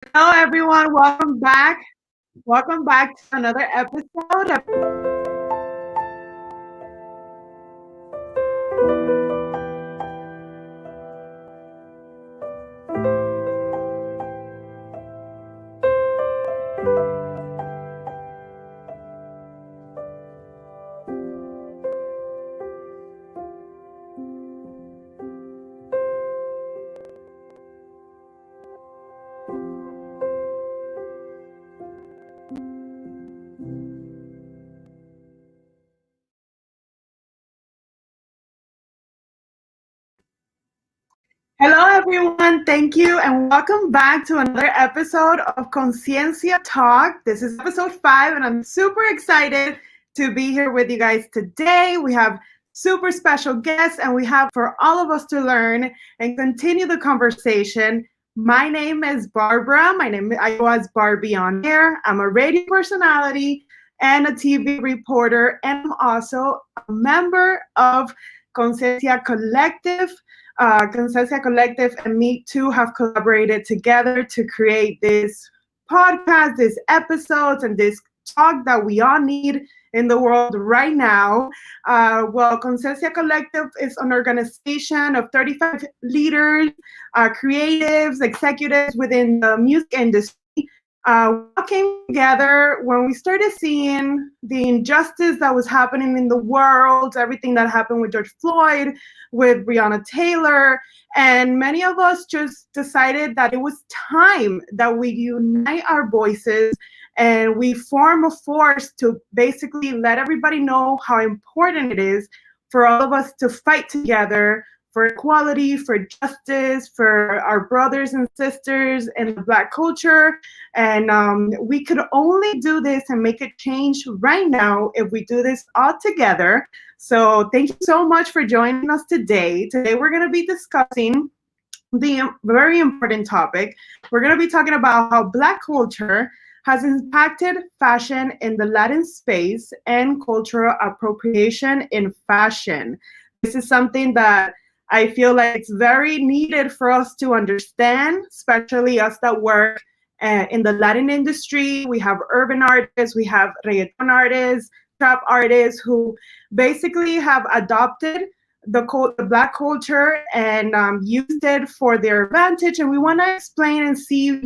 Hello, everyone. Welcome back. Welcome back to another episode of Hello, everyone. Thank you, and welcome back to another episode of Conciencia Talk. This is episode 5, and I'm super excited to be here with you guys today. We have super special guests, and we have for all of us to learn and continue the conversation. My name is Barbara. I go as Barbie On Air. I'm a radio personality and a TV reporter, and I'm also a member of Conciencia Collective. Conciencia Collective and me too have collaborated together to create this podcast, these episodes, and this talk that we all need in the world right now. Conciencia Collective is an organization of 35 leaders, creatives, executives within the music industry. We all came together when we started seeing the injustice that was happening in the world, everything that happened with George Floyd, with Breonna Taylor, and many of us just decided that it was time that we unite our voices and we form a force to basically let everybody know how important it is for all of us to fight together for equality, for justice, for our brothers and sisters in the Black culture. And we could only do this and make a change right now if we do this all together. So thank you so much for joining us today. Today we're going to be discussing the very important topic. We're going to be talking about how Black culture has impacted fashion in the Latin space and cultural appropriation in fashion. This is something that I feel like it's very needed for us to understand, especially us that work in the Latin industry. We have urban artists, we have reggaeton artists, trap artists who basically have adopted the Black culture and used it for their advantage. And we want to explain and see,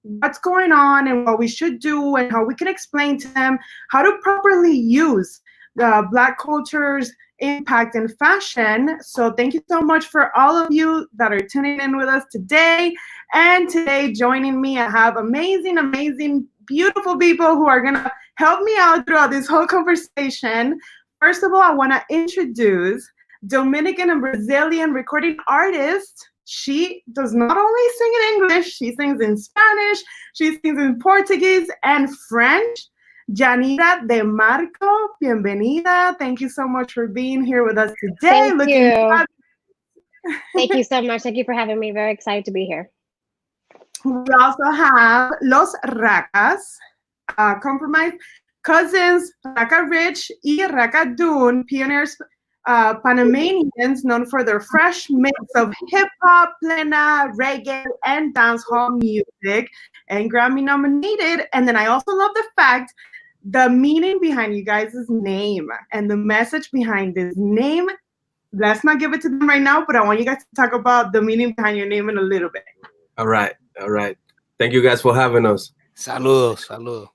what's going on and what we should do and how we can explain to them how to properly use the Black culture's impact in fashion. So thank you so much for all of you that are tuning in with us today. And today joining me, I have amazing, beautiful people who are going to help me out throughout this whole conversation. First of all, I want to introduce Dominican and Brazilian recording artist. She does not only sing in English, she sings in Spanish, she sings in Portuguese and French. Jarina de Marco, bienvenida. Thank you so much for being here with us today. Thank you. Thank you so much. Thank you for having me. Very excited to be here. We also have Los Rakas, compromised cousins, Raka Rich y Raka Dune, pioneers, Panamanians known for their fresh mix of hip-hop, plena, reggae, and dancehall music, and Grammy nominated. And then I also love the fact the meaning behind you guys' name and the message behind this name. Let's not give it to them right now, but I want you guys to talk about the meaning behind your name in a little bit. All right. Thank you guys for having us. Saludos.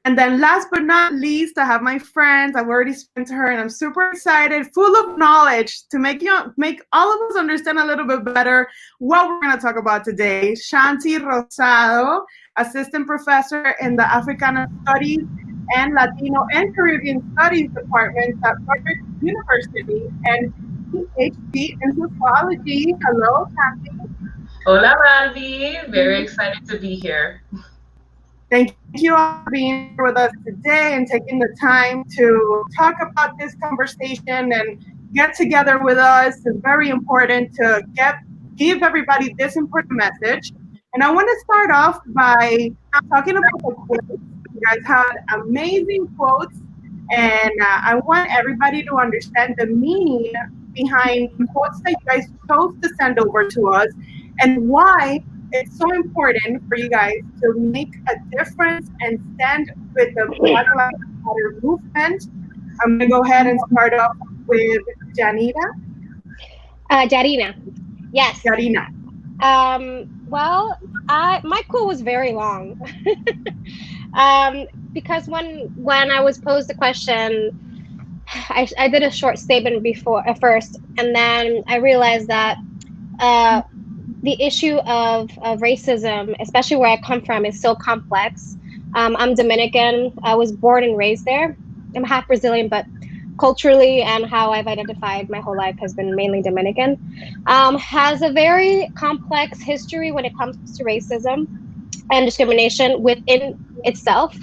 And then last but not least, I have my friends. I've already spoken to her and I'm super excited, full of knowledge to make all of us understand a little bit better what we're going to talk about today. Shantee Rosado, assistant professor in the Africana Studies and Latino and Caribbean Studies departments at Rutgers University and PhD in sociology. Hello, Shantee. Hola, Barbie. Very excited to be here. Thank you all for being here with us today and taking the time to talk about this conversation and get together with us. It's very important to give everybody this important message. And I want to start off by talking about the quotes. You guys had amazing quotes, and I want everybody to understand the meaning behind the quotes that you guys chose to send over to us and why it's so important for you guys to make a difference and stand with the Black Lives Matter movement. I'm going to go ahead and start off with Janita. Jarina. Yes. Jarina. Well, my quote was very long. Because when I was posed the question, I did a short statement before at first, and then I realized that the issue of racism, especially where I come from, is so complex. I'm Dominican. I was born and raised there. I'm half Brazilian, but culturally and how I've identified my whole life has been mainly Dominican. Has a very complex history when it comes to racism and discrimination within itself.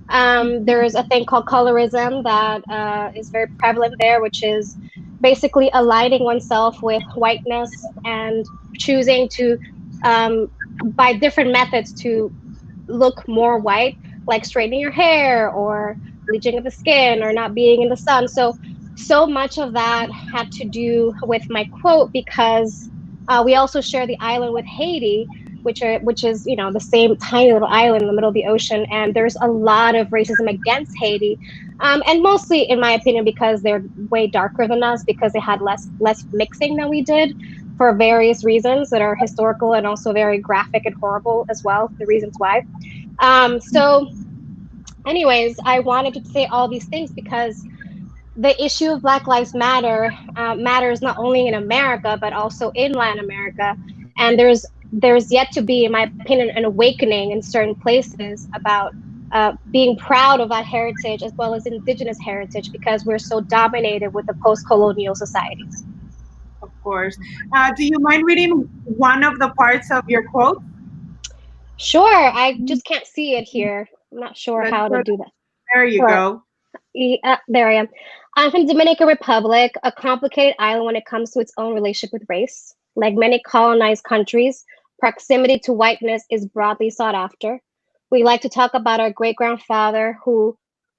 There's a thing called colorism that is very prevalent there, which is basically aligning oneself with whiteness and choosing to, by different methods, to look more white, like straightening your hair or bleaching of the skin or not being in the sun. So much of that had to do with my quote because we also share the island with Haiti, which is the same tiny little island in the middle of the ocean, and there's a lot of racism against Haiti, and mostly, in my opinion, because they're way darker than us, because they had less mixing than we did, for various reasons that are historical and also very graphic and horrible as well. The reasons why. So, anyways, I wanted to say all these things because the issue of Black Lives Matter matters not only in America but also in Latin America, and there's yet to be, in my opinion, an awakening in certain places about being proud of that heritage as well as indigenous heritage because we're so dominated with the post-colonial societies. Of course. Do you mind reading one of the parts of your quote? Sure, I just can't see it here. I'm not sure how to do that. There you go. There I am. I'm from Dominican Republic, a complicated island when it comes to its own relationship with race. Like many colonized countries, proximity to whiteness is broadly sought after. We like to talk about our great-grandfather who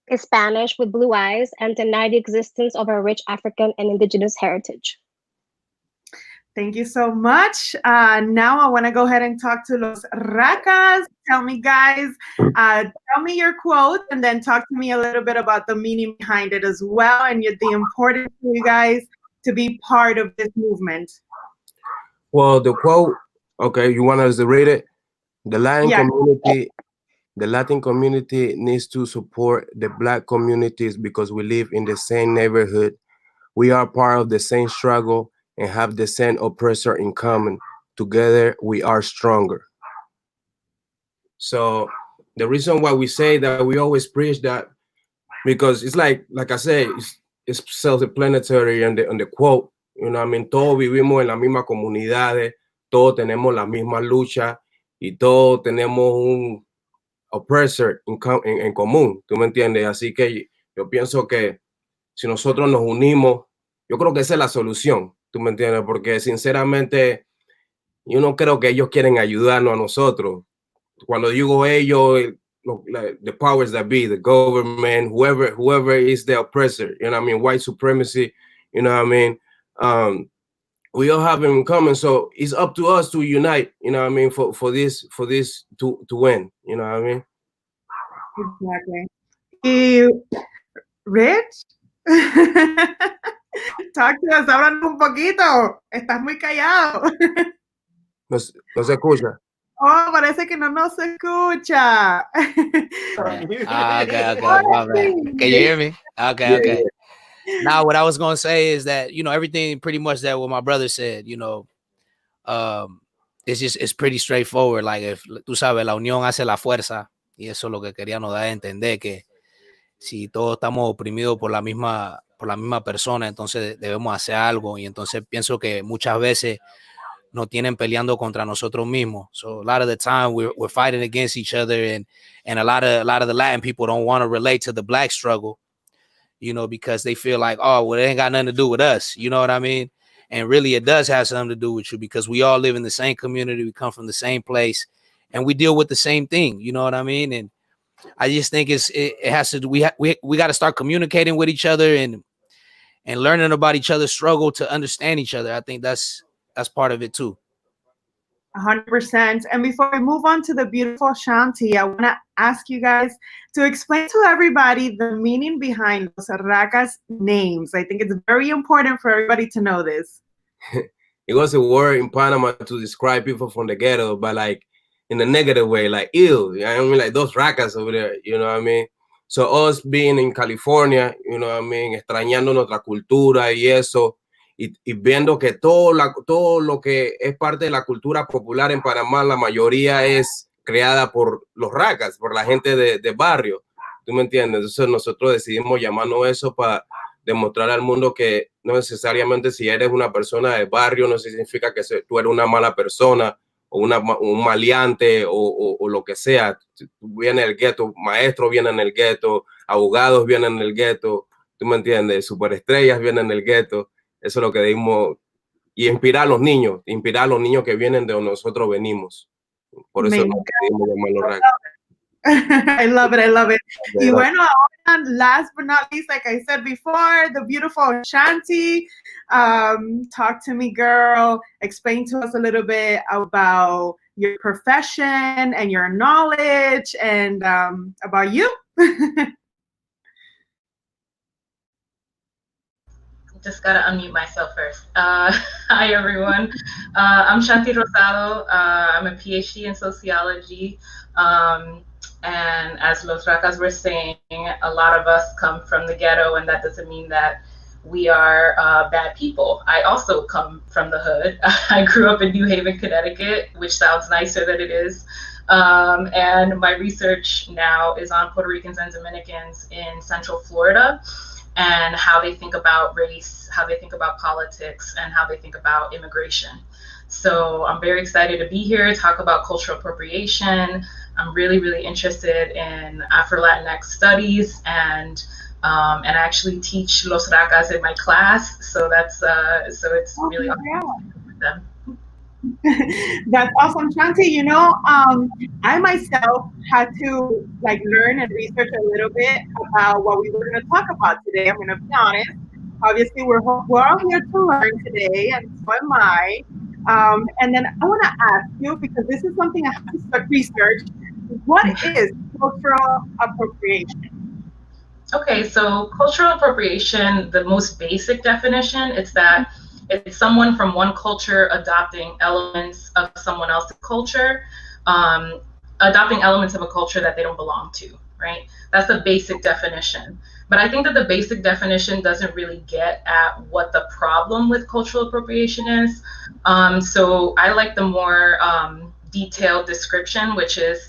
is Spanish with blue eyes and deny the existence of our rich African and indigenous heritage. Thank you so much. Now I want to go ahead and talk to los Rakas. Tell me, guys, tell me your quote and then talk to me a little bit about the meaning behind it as well and the importance for you guys to be part of this movement. Well, the quote, okay, you want us to read it? The Latin community needs to support the Black communities because we live in the same neighborhood. We are part of the same struggle and have the same oppressor in common. Together, we are stronger. So the reason why we say that, we always preach that, because it's like I say, it's self-explanatory on the quote. You know what I mean? Todos vivimos en las mismas comunidades, todos tenemos la misma lucha y todos tenemos un oppressor en común. ¿Tú me entiendes? Así que yo pienso que si nosotros nos unimos, yo creo que esa es la solución. ¿Tú me entiendes? Porque sinceramente yo no creo que ellos quieren ayudarnos a nosotros. Cuando digo ellos, the powers that be, the government, whoever is the oppressor, you know what I mean? White supremacy, you know what I mean? We all have it in common, so it's up to us to unite, you know what I mean, for this to win, you know what I mean? Exactly. Y Rich, talk to us, háblanos un poquito. Estás muy callado. No se escucha. Oh, parece que no nos escucha. Okay. Can you hear me? Okay. Now, what I was going to say is that, everything pretty much that what my brother said, it's pretty straightforward. Like, if tú sabes, la unión hace la fuerza, y eso es lo que queríamos dar a entender, que si todos estamos oprimidos por la misma persona, entonces debemos hacer algo. Y entonces pienso que muchas veces nos tienen peleando contra nosotros mismos. So a lot of the time we're fighting against each other, and a lot of the Latin people don't want to relate to the Black struggle, because they feel like, oh, well, it ain't got nothing to do with us. You know what I mean? And really it does have something to do with you, because we all live in the same community. We come from the same place and we deal with the same thing. You know what I mean? And I just think it has to do, we got to start communicating with each other and learning about each other's struggle to understand each other. I think that's part of it too. 100%. And before we move on to the beautiful Shantee, I want to ask you guys to explain to everybody the meaning behind los Rakas names. I think it's very important for everybody to know this. It was a word in Panama to describe people from the ghetto, but like in a negative way, like ew. I mean, like those Rakas over there, you know what I mean? So us being in California, you know what I mean, extrañando nuestra cultura y eso, y viendo que todo lo que es parte de la cultura popular en Panamá, la mayoría es creada por los Rakas, por la gente de barrio, ¿tú me entiendes? Entonces nosotros decidimos llamarnos eso para demostrar al mundo que no necesariamente si eres una persona de barrio no significa que tú eres una mala persona o un maleante o lo que sea. Tú vienes del gueto, maestros vienen en el gueto, abogados vienen en el gueto, ¿tú me entiendes? Superestrellas vienen en el gueto. Eso es lo que dimos. Y inspirar a los niños que vienen de donde nosotros venimos. Por eso nos decidimos llamarlo Rakas. I love it. I love it. Y bueno, ahora, last but not least, like I said before, the beautiful Shantee. Talk to me, girl. Explain to us a little bit about your profession and your knowledge and about you. Just gotta unmute myself first. Hi, everyone. I'm Shantee Rosado. I'm a PhD in sociology. And as Los Rakas were saying, a lot of us come from the ghetto, and that doesn't mean that we are bad people. I also come from the hood. I grew up in New Haven, Connecticut, which sounds nicer than it is. And my research now is on Puerto Ricans and Dominicans in Central Florida and how they think about race, how they think about politics, and how they think about immigration. So I'm very excited to be here to talk about cultural appropriation. I'm really, really interested in Afro-Latinx studies, and I actually teach Los Rakas in my class. So that's so it's really awesome with them. That's awesome, Shantee. You know, I myself had to like learn and research a little bit about what we were going to talk about today. I'm going to be honest. Obviously, we're all here to learn today, and so am I. And then I want to ask you, because this is something I have to start research. What is cultural appropriation? Okay, so cultural appropriation, the most basic definition, is that it's someone from one culture adopting elements of someone else's culture, adopting elements of a culture that they don't belong to, right? That's the basic definition. But I think that the basic definition doesn't really get at what the problem with cultural appropriation is. So I like the more detailed description, which is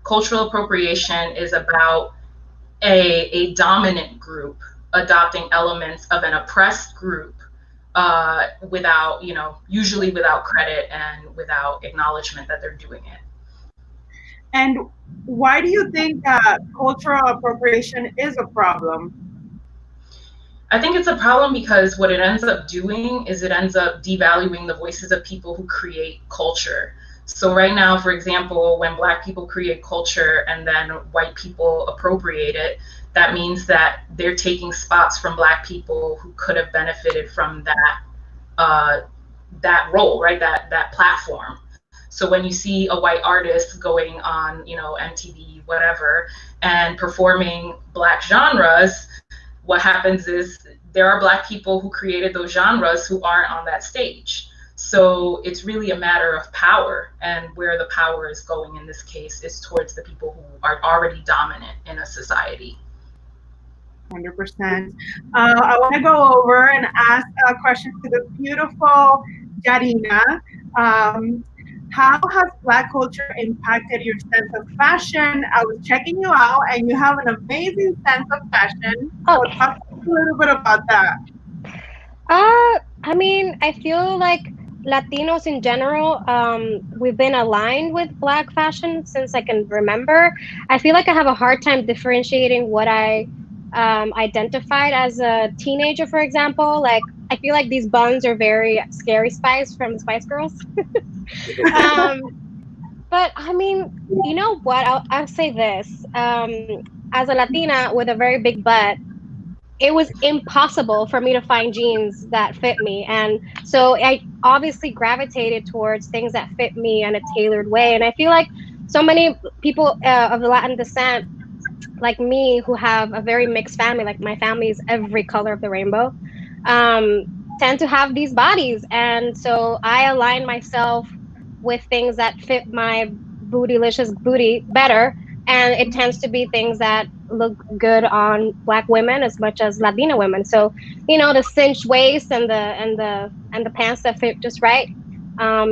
cultural appropriation is about a dominant group adopting elements of an oppressed group without, usually without credit and without acknowledgement that they're doing it. And why do you think that cultural appropriation is a problem? I think it's a problem because what it ends up doing is it ends up devaluing the voices of people who create culture. So right now, for example, when Black people create culture and then white people appropriate it, that means that they're taking spots from Black people who could have benefited from that role, right? That platform. So when you see a white artist going on, MTV, whatever, and performing Black genres, what happens is there are Black people who created those genres who aren't on that stage. So it's really a matter of power, and where the power is going in this case is towards the people who are already dominant in a society. 100%. I want to go over and ask a question to the beautiful Jarina. How has Black culture impacted your sense of fashion? I was checking you out, and you have an amazing sense of fashion. So talk a little bit about that. I mean, I feel like Latinos in general, we've been aligned with Black fashion since I can remember. I feel like I have a hard time differentiating what I identified as a teenager, for example. Like, I feel like these buns are very Scary Spice from the Spice Girls. But I mean, you know what? I'll say this. As a Latina with a very big butt, it was impossible for me to find jeans that fit me. And so I obviously gravitated towards things that fit me in a tailored way. And I feel like so many people of Latin descent, like me, who have a very mixed family, like my family is every color of the rainbow, um, tend to have these bodies. And so I align myself with things that fit my bootylicious booty better. And it tends to be things that look good on Black women as much as Latina women. So, you know, the cinched waist and the pants that fit just right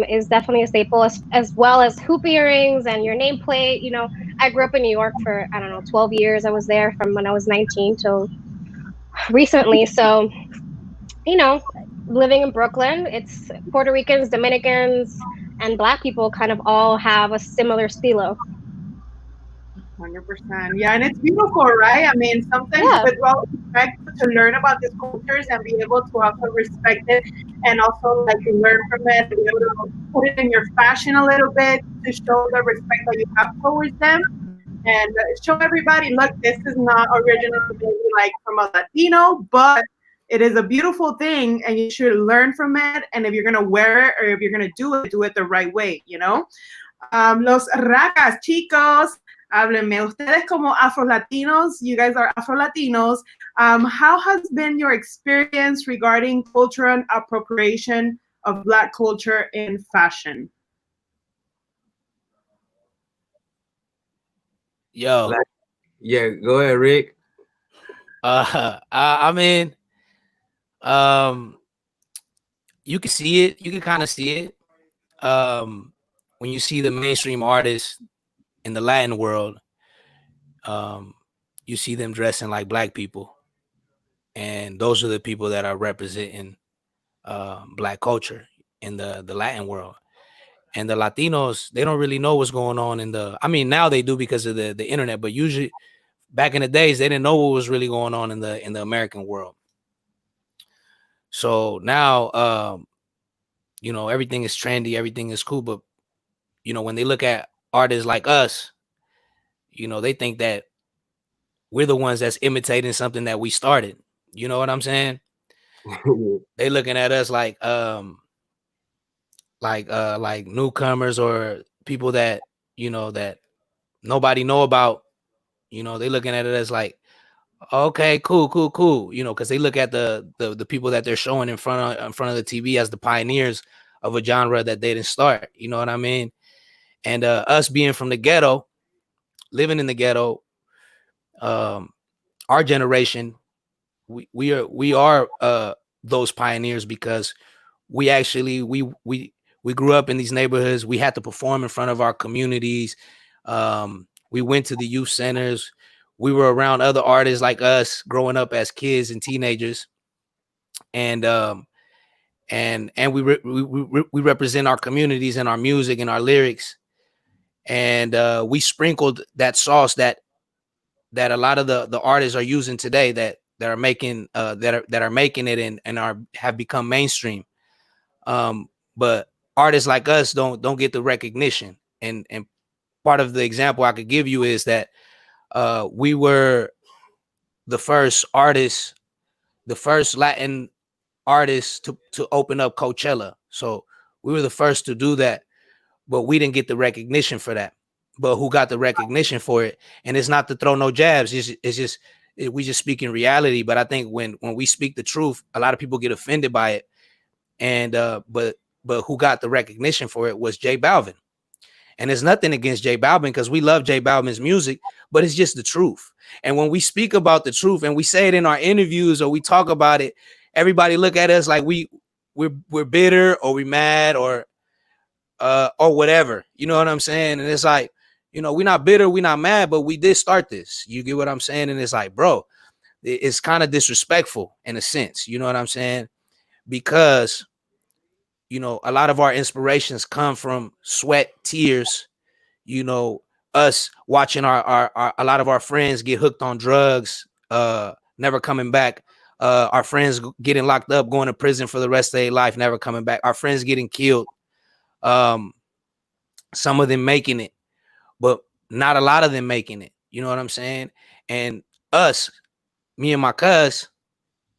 is definitely a staple, as well as hoop earrings and your nameplate. You know, I grew up in New York for, I don't know, 12 years. I was there from when I was 19 till recently. So, you know, living in Brooklyn, it's Puerto Ricans, Dominicans, and Black people kind of all have a similar stilo. 100%. Yeah, and it's beautiful, right? I mean, sometimes Yeah. with all respect to learn about these cultures and be able to also respect it and also like learn from it and be able to put it in your fashion a little bit to show the respect that you have towards them and show everybody, look, this is not originally maybe like from a Latino, but it is a beautiful thing and you should learn from it. And if you're going to wear it or if you're going to do it the right way, you know? Los Rakas, chicos, háblenme. Ustedes como Afro-Latinos, you guys are Afro-Latinos. How has been your experience regarding cultural appropriation of Black culture in fashion? Yo, Yeah, go ahead, Rick. I mean, um, you can see it. You can kind of see it. When you see the mainstream artists in the Latin world, um, you see them dressing like Black people, and those are the people that are representing Black culture in the Latin world. And the Latinos, they don't really know what's going on in the. I mean, now they do because of the internet, but usually back in the days, they didn't know what was really going on in the American world. So now, you know, everything is trendy, everything is cool, but you know, when they look at artists like us, you know, they think that we're the ones that's imitating something that we started. You know what I'm saying? They looking at us like newcomers or people that, you know, that nobody know about. You know, they looking at it as like, okay, cool. You know, because they look at the people that they're showing in front of the TV as the pioneers of a genre that they didn't start. You know what I mean? And us being from the ghetto, living in the ghetto, um, our generation, we are those pioneers because we actually we grew up in these neighborhoods. We had to perform in front of our communities. We went to the youth centers. We were around other artists like us growing up as kids and teenagers, and we represent our communities and our music and our lyrics, and we sprinkled that sauce that a lot of the artists are using today that are making that are making it and are have become mainstream. But artists like us don't get the recognition. And part of the example I could give you is that we were the first artists, the first Latin artists to open up Coachella. So we were the first to do that, but we didn't get the recognition for that. But who got the recognition for it? And it's not to throw no jabs. We just speak in reality. But I think when we speak the truth, a lot of people get offended by it. And but who got the recognition for it was J Balvin. And there's nothing against J Balvin because we love J Balvin's music, but it's just the truth. And when we speak about the truth and we say it in our interviews or we talk about it, everybody look at us like we're bitter or we mad or whatever. You know what I'm saying? And it's like, you know, we're not bitter, we're not mad, but we did start this. You get what I'm saying? And it's like, bro, it's kind of disrespectful in a sense. You know what I'm saying? Because you know, a lot of our inspirations come from sweat, tears, you know, us watching our a lot of our friends get hooked on drugs, never coming back. Our friends getting locked up, going to prison for the rest of their life, never coming back. Our friends getting killed. Some of them making it, but not a lot of them making it. You know what I'm saying? And us, me and my cuz,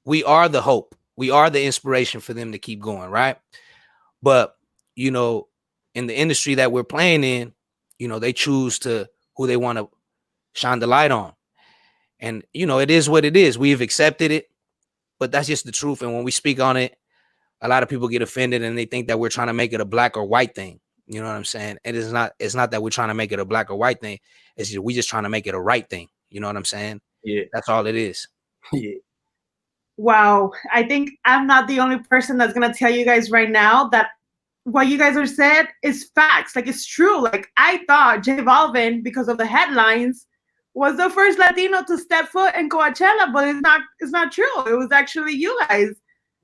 we are the hope. We are the inspiration for them to keep going, right? But, you know, in the industry that we're playing in, you know, they choose to who they want to shine the light on. And, you know, it is what it is. We've accepted it, but that's just the truth. And when we speak on it, a lot of people get offended and they think that we're trying to make it a black or white thing. You know what I'm saying? It is not. It's not that we're trying to make it a black or white thing. It's just, we just trying to make it a right thing. You know what I'm saying? Yeah. That's all it is. Yeah. Wow. I think I'm not the only person that's going to tell you guys right now that what you guys are said is facts. Like, it's true. Like, I thought J Balvin, because of the headlines, was the first Latino to step foot in Coachella, but it's not true. It was actually you guys.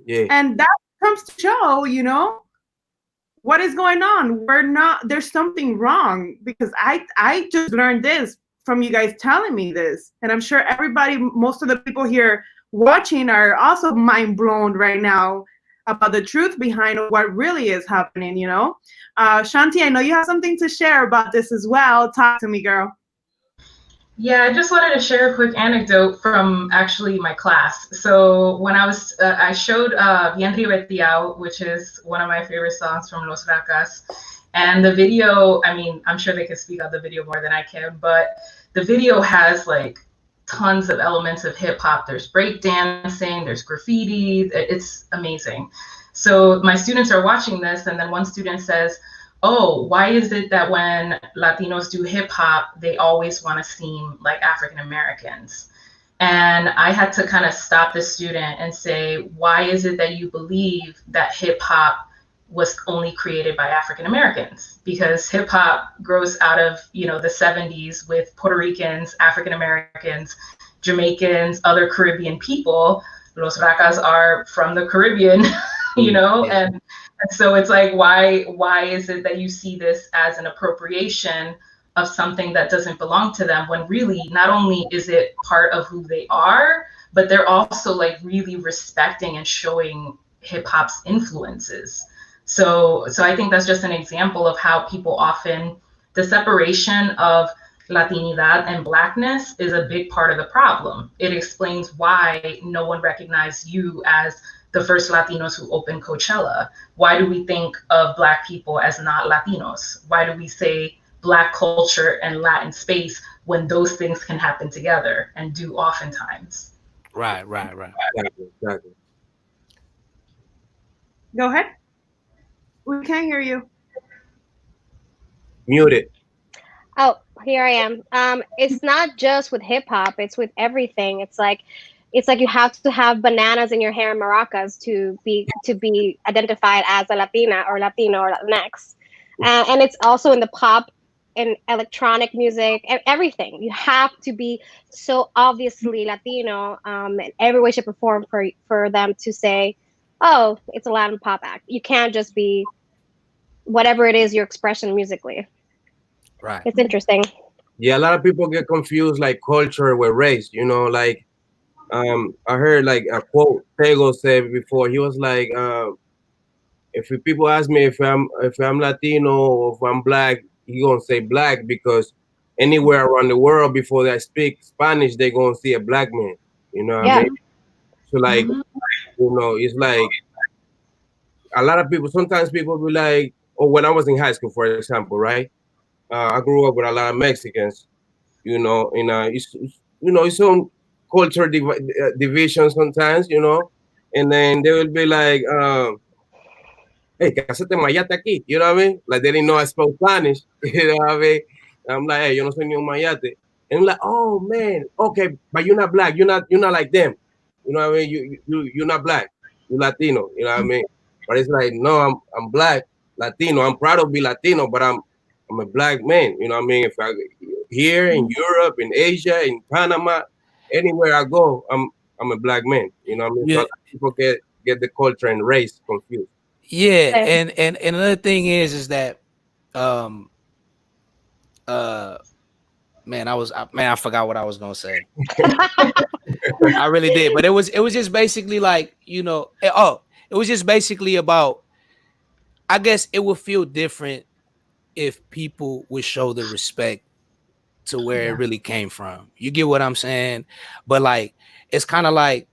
Yeah. And that comes to show, you know, what is going on. There's something wrong, because I just learned this from you guys telling me this. And I'm sure everybody, most of the people here watching are also mind blown right now about the truth behind what really is happening, you know? Shantee, I know you have something to share about this as well. Talk to me, girl. Yeah, I just wanted to share a quick anecdote from actually my class. So when I showed Bien Ribeteado, which is one of my favorite songs from Los Rakas. And the video, I mean, I'm sure they can speak on the video more than I can, but the video has like tons of elements of hip hop. There's break dancing, there's graffiti. It's amazing. So my students are watching this, and then one student says, oh, why is it that when Latinos do hip hop, they always want to seem like African Americans? And I had to kind of stop the student and say, why is it that you believe that hip hop was only created by African Americans? Because hip hop grows out of, you know, the 70s with Puerto Ricans, African Americans, Jamaicans, other Caribbean people. Los Rakas are from the Caribbean, you know, and so it's like, why is it that you see this as an appropriation of something that doesn't belong to them, when really not only is it part of who they are, but they're also like really respecting and showing hip hop's influences. So I think that's just an example of how people often, the separation of Latinidad and Blackness is a big part of the problem. It explains why no one recognized you as the first Latinos who opened Coachella. Why do we think of Black people as not Latinos? Why do we say Black culture and Latin space when those things can happen together and do oftentimes? Right. Exactly. Go ahead. We can't hear you. Mute it. Oh, here I am. It's not just with hip hop, it's with everything. It's like you have to have bananas in your hair and maracas to be identified as a Latina or Latino or Latinx. And it's also in the pop and electronic music and everything. You have to be so obviously Latino in every way, shape, or form for them to say, oh, it's a Latin pop act. You can't just be whatever it is your expression musically. Right. It's interesting. Yeah, a lot of people get confused like culture with race, you know, like I heard like a quote Tego said before. He was like, if people ask me if I'm Latino or if I'm Black, he gonna say Black, because anywhere around the world before they speak Spanish, they gonna see a Black man. You know what I mean? So like, you know, it's like a lot of people. Sometimes people be like, oh, when I was in high school, for example, right? I grew up with a lot of Mexicans. You know, it's some culture division sometimes, you know, and then they will be like, hey, ¿qué haces mayate aquí? You know what I mean? Like they didn't know I spoke Spanish. You know what I mean? I'm like, hey, yo no soy ni un mayate. And I'm like, oh man, okay, but you're not Black. You're not like them. You know what I mean? You're not Black. You're Latino. You know what I mean? But it's like, no, I'm Black, Latino. I'm proud to be Latino, but I'm a Black man. You know what I mean? If I here in Europe, in Asia, in Panama, anywhere I go, I'm a Black man. You know what I mean? Yeah. So people get the culture and race confused. Yeah, and another thing is that I forgot what I was gonna say. I really did, but it was just basically like, you know, it was just basically about, I guess it would feel different if people would show the respect to where it really came from. You get what I'm saying? But like, it's kind of like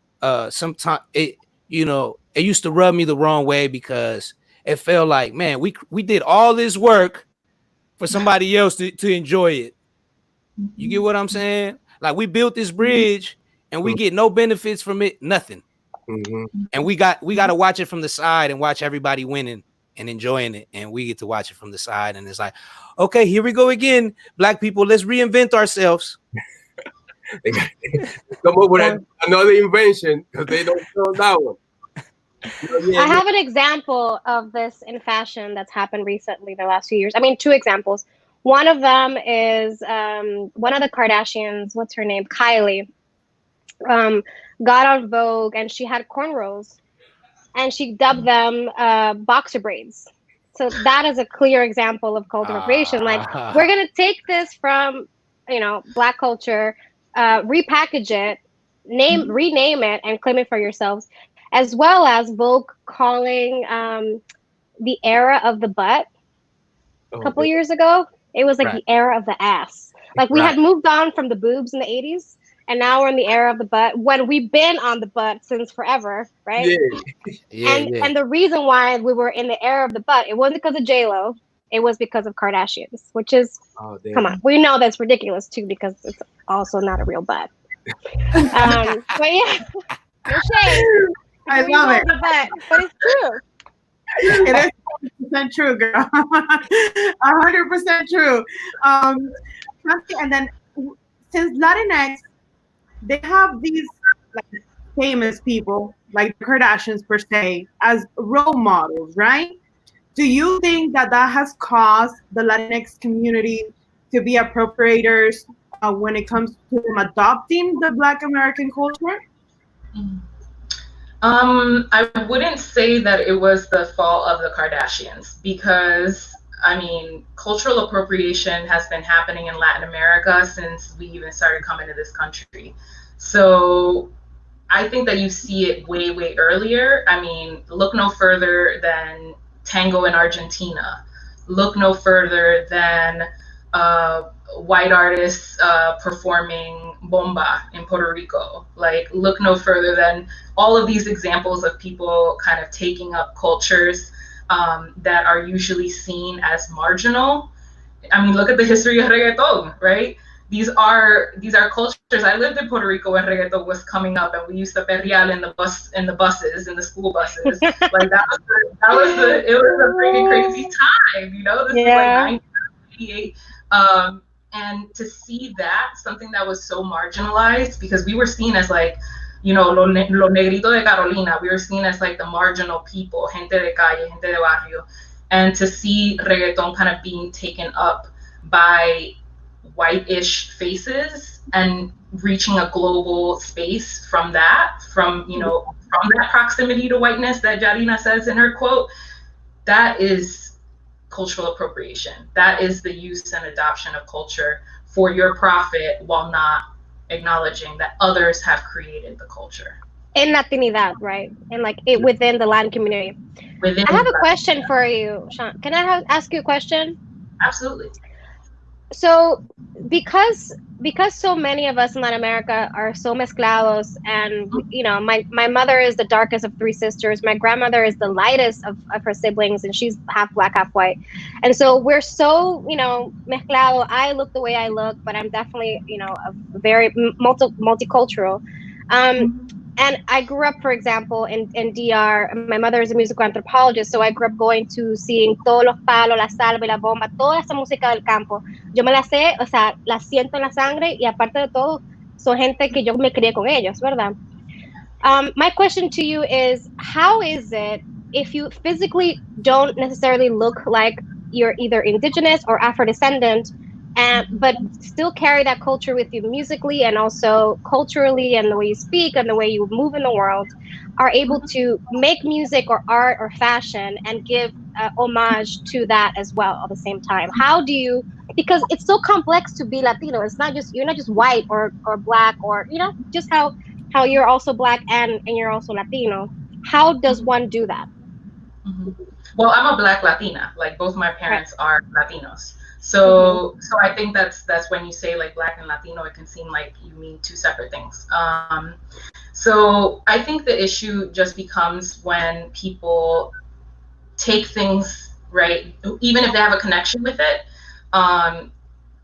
sometimes it, you know, it used to rub me the wrong way because it felt like, man, we did all this work for somebody else to enjoy it. You get what I'm saying? Like we built this bridge and we get no benefits from it, nothing. And we got to watch it from the side and watch everybody winning and enjoying it, and we get to watch it from the side, and it's like, okay, here we go again, Black people, let's reinvent ourselves. Come up with another invention because they don't know that one. I have an example of this in fashion that's happened recently, the last few years. I mean, two examples. One of them is one of the Kardashians, what's her name? Kylie, got on Vogue and she had cornrows and she dubbed them boxer braids. So that is a clear example of cultural appropriation. Like, we're going to take this from, you know, Black culture, repackage it, rename it, and claim it for yourselves. As well as Vogue calling the era of the butt a couple years ago. It was like the era of the ass. Like we had moved on from the boobs in the 80s, and now we're in the era of the butt when we've been on the butt since forever, right? And the reason why we were in the era of the butt, it wasn't because of J-Lo, it was because of Kardashians, which is, come on, we know that's ridiculous too because it's also not a real butt. But yeah, no shade. I love it. But it's true. It is 100% true, girl. 100% true. And then since Latinx, they have these like famous people like the Kardashians per se as role models, right? Do you think that has caused the Latinx community to be appropriators when it comes to them adopting the Black American culture? I wouldn't say that it was the fault of the Kardashians because, I mean, cultural appropriation has been happening in Latin America since we even started coming to this country. So I think that you see it way, way earlier. I mean, look no further than tango in Argentina. Look no further than white artists performing bomba in Puerto Rico. Like, look no further than all of these examples of people kind of taking up cultures that are usually seen as marginal. I mean, look at the history of reggaeton, right? These are cultures. I lived in Puerto Rico when reggaeton was coming up, and we used to perrear in the buses, in the school buses. Like it was a pretty crazy time, you know. This is like 1988. And to see that, something that was so marginalized, because we were seen as like, you know, lo negrito de Carolina, we were seen as like the marginal people, gente de calle, gente de barrio. And to see reggaeton kind of being taken up by white-ish faces and reaching a global space from that, from that proximity to whiteness that Jarina says in her quote, that is cultural appropriation. That is the use and adoption of culture for your profit while not acknowledging that others have created the culture. In Latinidad, right? And like it within the Latin community. I have a question for you, Sean. Can I ask you a question? Absolutely. So because so many of us in Latin America are so mezclados, and you know, my mother is the darkest of three sisters, my grandmother is the lightest of her siblings, and she's half Black, half white, and so we're so, you know, mezclado. I look the way I look, but I'm definitely, you know, a very multicultural. And I grew up, for example, in DR. My mother is a musical anthropologist, so I grew up going to seeing todos los palos, la salva, la bomba, toda esa música del campo. Yo me la sé, o sea, la siento en la sangre, y aparte de todo, son gente que yo me crié con ellos, ¿verdad? My question to you is, how is it if you physically don't necessarily look like you're either indigenous or Afro-descendant, but still carry that culture with you musically and also culturally, and the way you speak and the way you move in the world, are able to make music or art or fashion and give homage to that as well at the same time? How do you, because it's so complex to be Latino. It's not just, you're not just white or Black, or, you know, just how you're also Black and you're also Latino. How does one do that? Well, I'm a Black Latina. Like, both my parents are Latinos. So I think that's when you say like Black and Latino, it can seem like you mean two separate things. So I think the issue just becomes when people take things, right, even if they have a connection with it,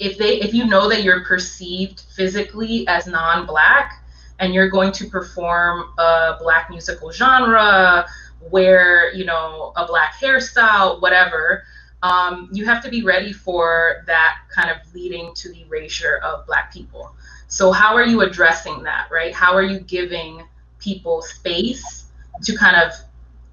if you know that you're perceived physically as non-Black and you're going to perform a Black musical genre, wear, you know, a Black hairstyle, whatever, you have to be ready for that kind of leading to the erasure of Black people. So how are you addressing that, right? How are you giving people space to kind of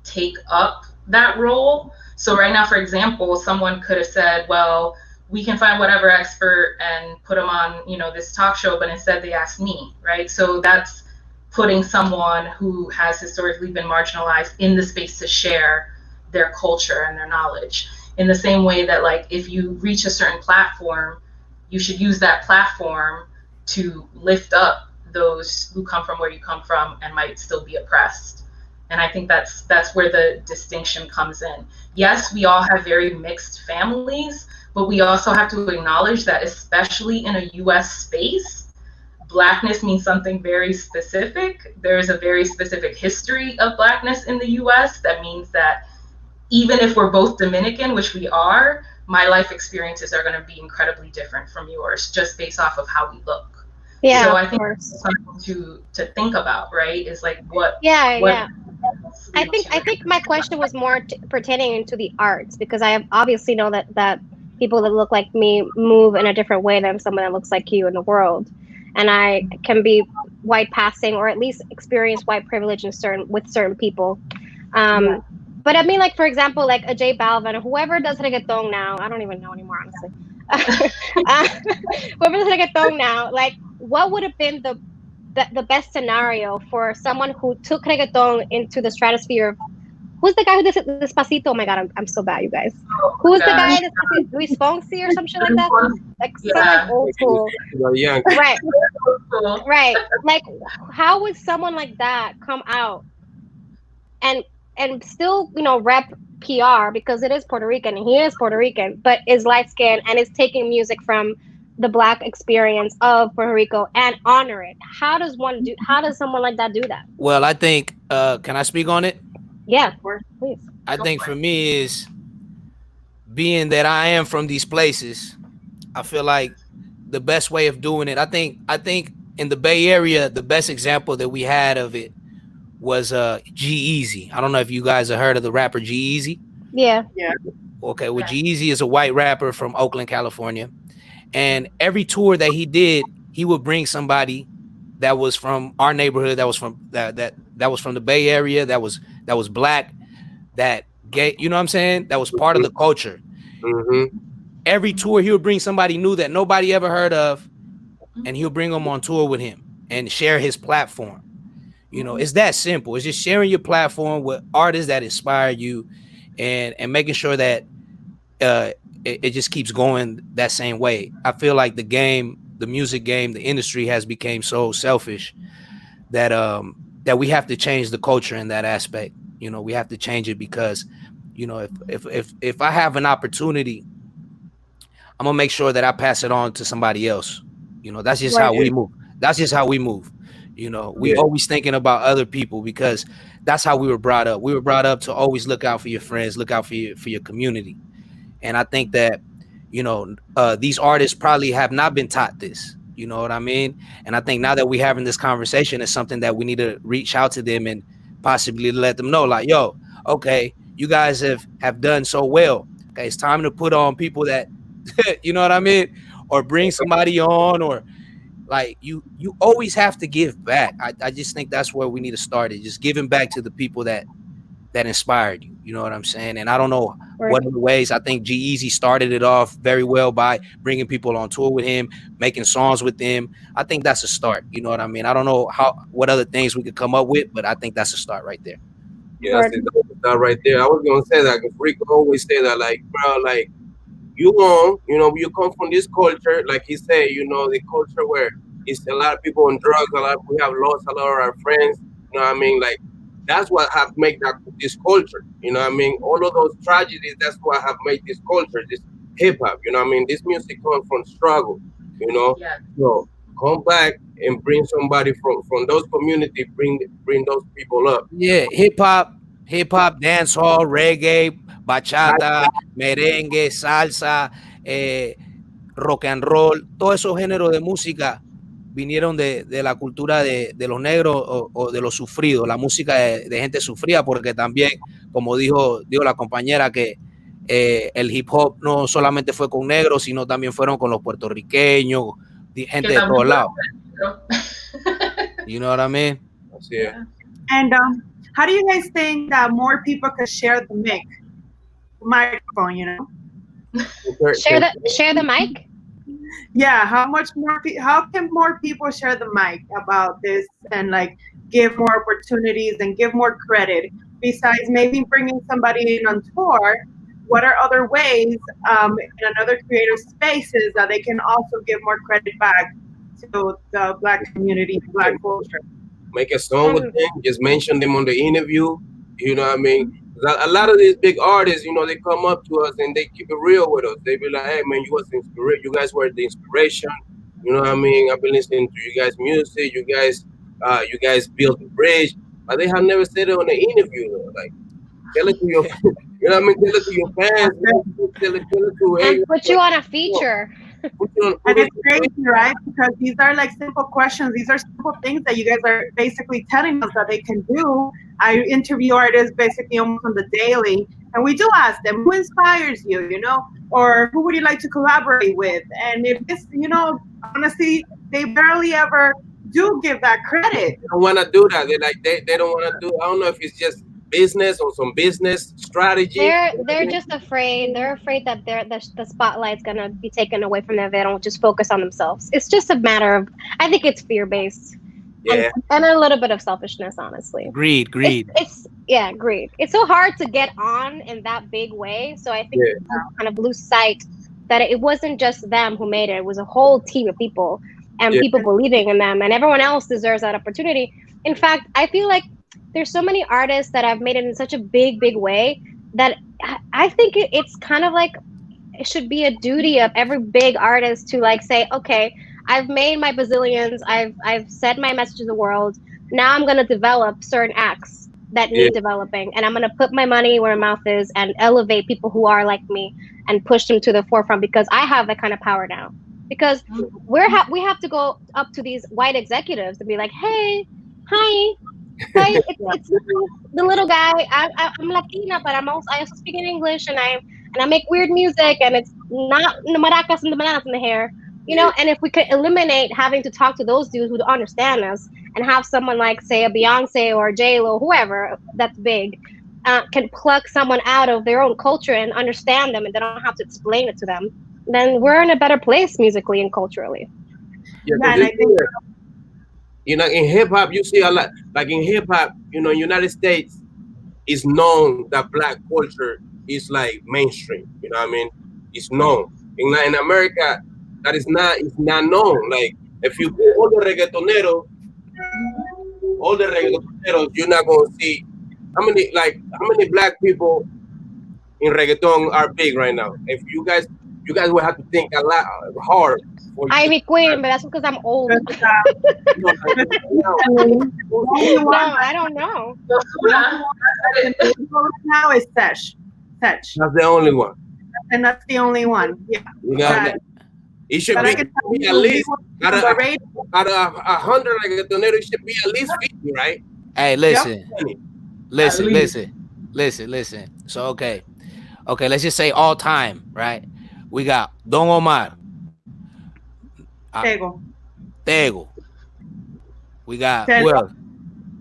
take up that role? So right now, for example, someone could have said, well, we can find whatever expert and put them on, you know, this talk show, but instead they asked me, right? So that's putting someone who has historically been marginalized in the space to share their culture and their knowledge. In the same way that, like, if you reach a certain platform, you should use that platform to lift up those who come from where you come from and might still be oppressed. And I think that's where the distinction comes in. Yes, we all have very mixed families, but we also have to acknowledge that, especially in a US space, Blackness means something very specific. There's a very specific history of Blackness in the US that means that even if we're both Dominican, which we are, my life experiences are going to be incredibly different from yours, just based off of how we look. Yeah, so I think it's something to think about, right? Is like what. Yeah. I think my question was more pertaining to the arts, because I obviously know that people that look like me move in a different way than someone that looks like you in the world, and I can be white passing or at least experience white privilege in certain people. But I mean, like, for example, like a J Balvin or whoever does reggaeton now, I don't even know anymore, honestly. Whoever does reggaeton now, like, what would have been the best scenario for someone who took reggaeton into the stratosphere of, who's the guy who does Despacito? Oh my God, I'm so bad, you guys. Who's the guy that's Luis Fonsi or some shit like that? Like, someone old school. Right. Right. Like, how would someone like that come out and still, you know, rep PR, because it is Puerto Rican and he is Puerto Rican, but is light skinned and is taking music from the Black experience of Puerto Rico and honor it? How does someone like that do that? Well, I think, can I speak on it? Yeah, of course, please. I think for me is, being that I am from these places, I feel like the best way of doing it, I think in the Bay Area, the best example that we had of it was G-Eazy. I don't know if you guys have heard of the rapper G-Eazy. Yeah. Okay, well, G-Eazy is a white rapper from Oakland, California. And every tour that he did, he would bring somebody that was from our neighborhood, that was from that was from the Bay Area, that was Black, that gay, you know what I'm saying? That was part of the culture. Mm-hmm. Every tour, he would bring somebody new that nobody ever heard of, and he'll bring them on tour with him and share his platform. You know, it's that simple. It's just sharing your platform with artists that inspire you, and making sure that it just keeps going that same way. I feel like the music game, the industry has become so selfish that that we have to change the culture in that aspect. You know, we have to change it, because, you know, if I have an opportunity, I'm gonna make sure that I pass it on to somebody else. You know, that's just how we move. That's just how we move. You know, we always thinking about other people, because that's how we were brought up. We were brought up to always look out for your friends, look out for your community. And I think that, you know, these artists probably have not been taught this. You know what I mean? And I think now that we're having this conversation, it's something that we need to reach out to them and possibly let them know, like, yo, okay, you guys have done so well. Okay, it's time to put on people that, you know what I mean? Or bring somebody on, or like you always have to give back. I just think that's where we need to start, it just giving back to the people that inspired you. You know what I'm saying? And I don't know what other ways. I think G-Eazy started it off very well by bringing people on tour with him, making songs with them. I think that's a start. You know what I mean? I don't know what other things we could come up with, but I think that's a start right there. Yeah, that's a start right there. I was gonna say that, because Rico always say that, like, bro, like, you come from this culture, like he said, you know, the culture where it's a lot of people on drugs, we have lost a lot of our friends, you know what I mean? Like, that's what have made this culture, you know what I mean? All of those tragedies, that's what have made this culture, this hip hop, you know what I mean? This music comes from struggle, you know? Yeah. So come back and bring somebody from those communities, bring those people up. Yeah, hip hop, dancehall, reggae, bachata, merengue, salsa, rock and roll, todos esos géneros de música vinieron de la cultura de los negros o de los sufridos, la música de gente sufrida, porque también, como dijo la compañera, que el hip hop no solamente fue con negros, sino también fueron con los puertorriqueños, gente de todos lados. You know what I mean? Yeah. And how do you guys think that more people could share the microphone, you know? Share the mic? Yeah, how can more people share the mic about this and like give more opportunities and give more credit besides maybe bringing somebody in on tour? What are other ways in another creative spaces that they can also give more credit back to the Black community, Black culture? Make a song with them, just mention them on the interview. You know what I mean? A lot of these big artists, you know, they come up to us and they keep it real with us. They be like, hey man, you guys were the inspiration. You know what I mean? I've been listening to you guys' music. You guys built the bridge. But they have never said it on the interview though. Like, tell it to your, you know what I mean? Tell it to your fans. Tell it to and put you on a feature. And it's crazy, right? Because these are like simple questions. These are simple things that you guys are basically telling us that they can do. I interview artists basically almost on the daily, and we do ask them, who inspires you, you know, or who would you like to collaborate with? And if this, you know, honestly, they barely ever do give that credit. They don't want to do that. They don't want to do. I don't know if it's just business or some business strategy. They're just afraid. They're afraid that the spotlight's gonna be taken away from them. They don't just focus on themselves. It's just a matter of, I think it's fear-based. Yeah. And a little bit of selfishness, honestly. Greed. It's greed. It's so hard to get on in that big way. So I think people kind of lose sight that it wasn't just them who made it. It was a whole team of people and people believing in them, and everyone else deserves that opportunity. In fact, I feel like there's so many artists that have made it in such a big way that I think it's kind of like it should be a duty of every big artist to like say, okay, I've made my bazillions, I've said my message to the world. Now I'm gonna develop certain acts that need developing, and I'm gonna put my money where my mouth is and elevate people who are like me and push them to the forefront, because I have that kind of power now. Because we have to go up to these white executives and be like, hey, hi, it's the little guy. I'm Latina, but I also speak in English, and I make weird music, and it's not the maracas and the bananas in the hair, you know. And if we could eliminate having to talk to those dudes who don't understand us, and have someone like, say, a Beyonce or J-Lo, whoever that's big, can pluck someone out of their own culture and understand them, and they don't have to explain it to them, then we're in a better place musically and culturally. Yeah, and I think, you know, in hip hop, you see a lot. Like in hip hop, you know, United States is known that Black culture is like mainstream. You know what I mean? It's known. In America, that is not. It's not known. Like if you put all the reggaetoneros, you're not gonna see how many Black people in reggaeton are big right now. If you guys will have to think a lot hard. Ivy Queen, but that's because I'm old. No, I don't know. Now is Sesh. That's the only one. And that's the only one. Yeah. You know, it should be at least out of 100 reggaetoneros, it should be at least 50, right? Hey, listen. So okay, let's just say all time, right? We got Don Omar. Tego. We got Celia. who else?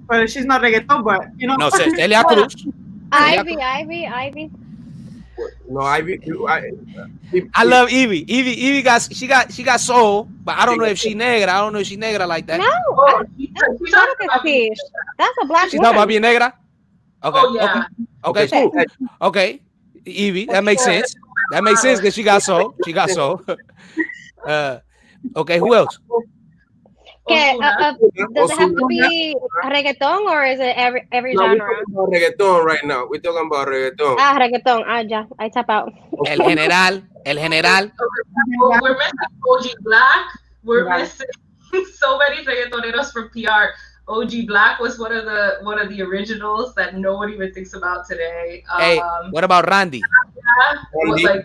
Well, she's not reggaeton, but you know. No, Celia Cruz. Ivy. No, Ivy. I love Ivy. Ivy got soul, but I don't know if she's negra. I don't know if she's negra like that. No, that's a Black She woman. talking about being negra? Okay. Oh, yeah. Okay, cool. Okay, Evie, that makes sense. That makes sense because she got soul. Okay, who else? Okay, does it have to be reggaeton or is it every genre? We're talking about reggaeton right now. We're talking about reggaeton. Reggaeton. Ya, I tap out. El general. Well, we're missing OG Black. We're missing so many reggaetoneros from PR. OG Black was one of the originals that no one even thinks about today. Hey, what about Randy? Yeah, like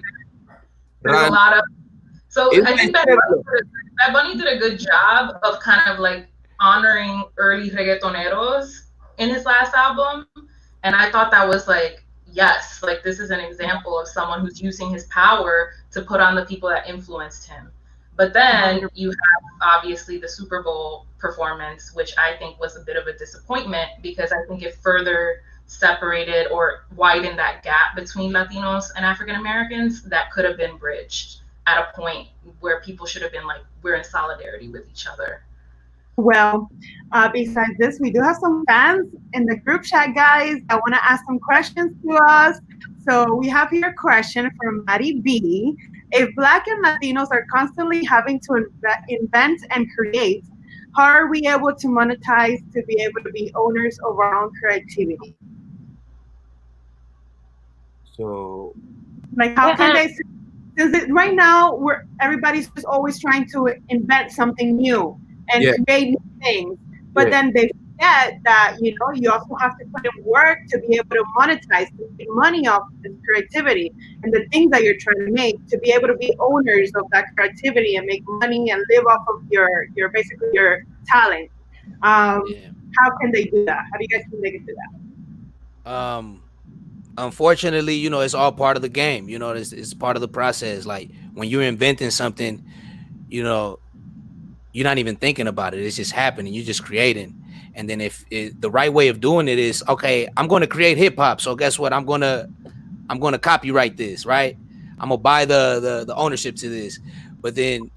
there's a lot of. So I think Bad Bunny did a good job of kind of like honoring early reggaetoneros in his last album, and I thought that was like, yes, like this is an example of someone who's using his power to put on the people that influenced him. But then you have obviously the Super Bowl performance, which I think was a bit of a disappointment because I think it further separated or widened that gap between Latinos and African Americans that could have been bridged at a point where people should have been like, we're in solidarity with each other. Well, besides this, we do have some fans in the group chat, guys. I want to ask some questions to us. So we have here a question from Maddie B. If Black and Latinos are constantly having to invent and create, how are we able to monetize to be able to be owners of our own creativity? So, like, how can they? Since right now everybody's just always trying to invent something new and create new things, but then they forget that you also have to put in work to be able to monetize, to make money off of this creativity and the things that you're trying to make, to be able to be owners of that creativity and make money and live off of your basically your talent. How can they do that? How do you guys think they can do that? Unfortunately, it's all part of the game. It's part of the process. Like when you're inventing something, you're not even thinking about it. It's just happening. You're just creating. And then if the right way of doing it is, okay, I'm going to create hip hop. So guess what? I'm going to copyright this, right? I'm going to buy the ownership to this. But then,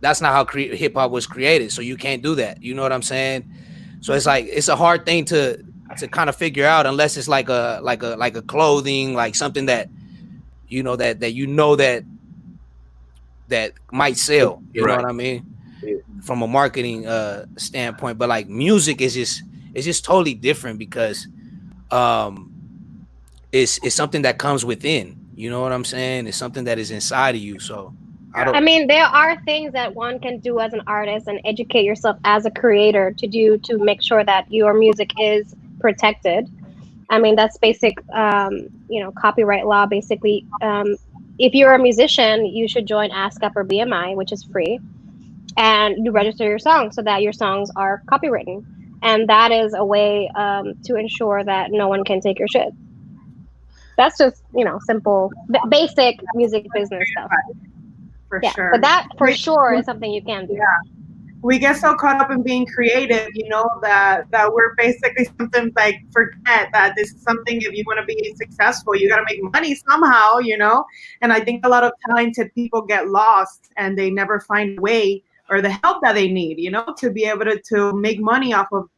that's not how hip hop was created. So you can't do that. You know what I'm saying? So it's like, it's a hard thing to kind of figure out unless it's like a clothing, like something that, that might sell, you know what I mean? From a marketing standpoint. But like music is just totally different because it's something that comes within, you know what I'm saying? It's something that is inside of you. So I mean, there are things that one can do as an artist and educate yourself as a creator to make sure that your music is protected. I mean, that's basic, copyright law. Basically, if you're a musician, you should join ASCAP or BMI, which is free, and you register your songs so that your songs are copywritten. And that is a way to ensure that no one can take your shit. That's just, simple, basic music business stuff. For sure. But that for sure is something you can do. Yeah. We get so caught up in being creative, that we're basically sometimes like forget that this is something, if you want to be successful, you got to make money somehow, and I think a lot of talented people get lost and they never find a way or the help that they need, to be able to make money off of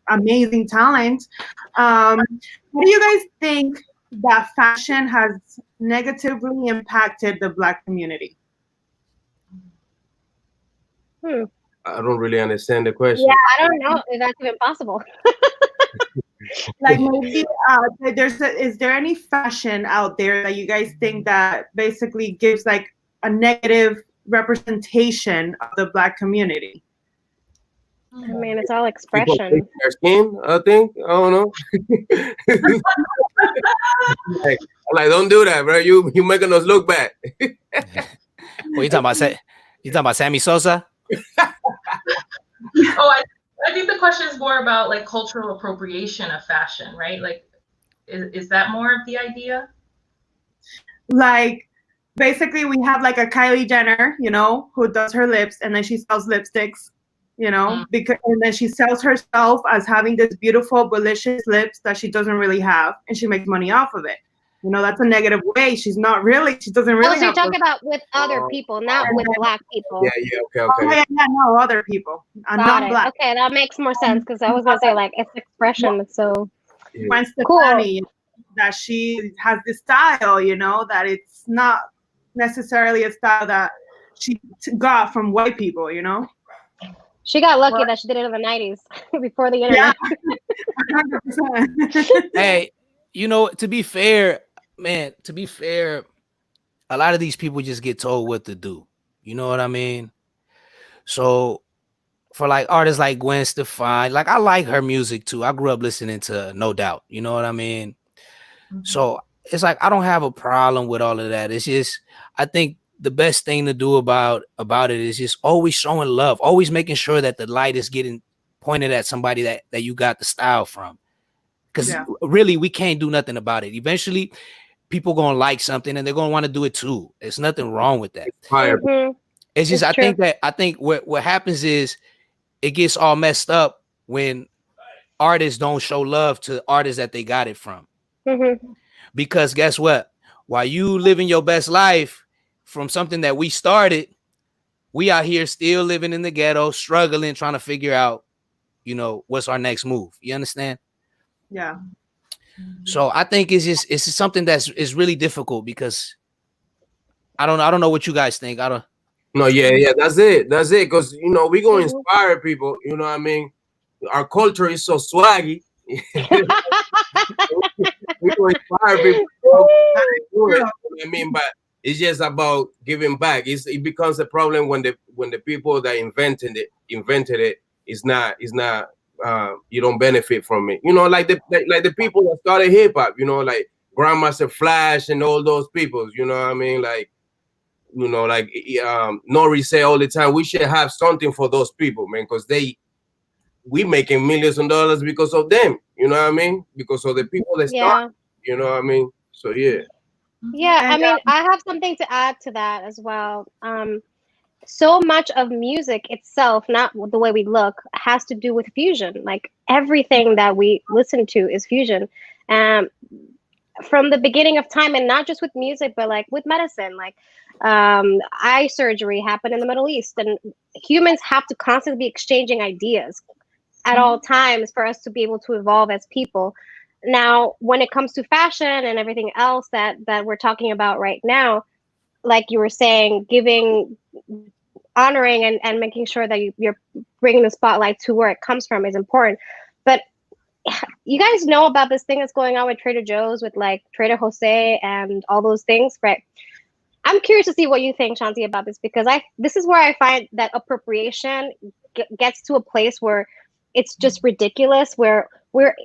amazing talent. What do you guys think that fashion has negatively impacted the Black community? I don't really understand the question. Yeah, I don't know if that's even possible. Like maybe is there any fashion out there that you guys think that basically gives like a negative representation of the Black community? I mean, it's all expression. Their skin, I think. I don't know. like, don't do that, bro. You making us look bad. What you talking about? You talking about Sammy Sosa? I think the question is more about like cultural appropriation of fashion, right? Like, is that more of the idea? Like, basically, we have like a Kylie Jenner, who does her lips and then she sells lipsticks, because and then she sells herself as having this beautiful, delicious lips that she doesn't really have, and she makes money off of it. That's a negative way. She doesn't really So you're talking about with other people, not with Black people. Yeah, okay. Oh, yeah, no, other people. Not Black. Okay, that makes more sense because I was going to say, like, it's expression. It's so cool. That she has this style, that it's not necessarily a style that she got from white people, She got lucky that she did it in the 90s before the internet. Yeah. Hey, to be fair, a lot of these people just get told what to do. You know what I mean? So for like artists like Gwen Stefani, like I like her music too. I grew up listening to No Doubt. You know what I mean? So it's like I don't have a problem with all of that. It's just I think the best thing to do about it is just always showing love, always making sure that the light is getting pointed at somebody that you got the style from. Because really, we can't do nothing about it. Eventually, people gonna like something and they're gonna want to do it too. There's nothing wrong with that. It's just I think what happens is it gets all messed up when artists don't show love to artists that they got it from. Because guess what? While you living your best life from something that we started, we out here still living in the ghetto, struggling, trying to figure out, you know, what's our next move. You understand? Yeah. So I think it's just something is really difficult because I don't know what you guys think. No, that's it. Because you know, we gonna inspire people, you know what I mean? Our culture is so swaggy. We gonna inspire people to do it, you know what I mean? But it's just about giving back. It becomes a problem when the people that invented it is not you don't benefit from it. You know, like the people that started hip hop, you know, like Grandmaster Flash and all those people, you know what I mean? Like, you know, like Nori say all the time, we should have something for those people, man, because we making millions of dollars because of them, you know what I mean? Because of the people that start, you know what I mean? So I mean, I have something to add to that as well. So much of music itself, not the way we look, has to do with fusion. Like everything that we listen to is fusion. From the beginning of time, and not just with music, but like with medicine, like eye surgery happened in the Middle East, and humans have to constantly be exchanging ideas at all times for us to be able to evolve as people. Now, when it comes to fashion and everything else that we're talking about right now, like you were saying, honoring and making sure that you're bringing the spotlight to where it comes from is important. But you guys know about this thing that's going on with Trader Joe's, with like Trader Jose and all those things, right? I'm curious to see what you think, Shantee, about this, because this is where I find that appropriation gets to a place where it's just ridiculous, where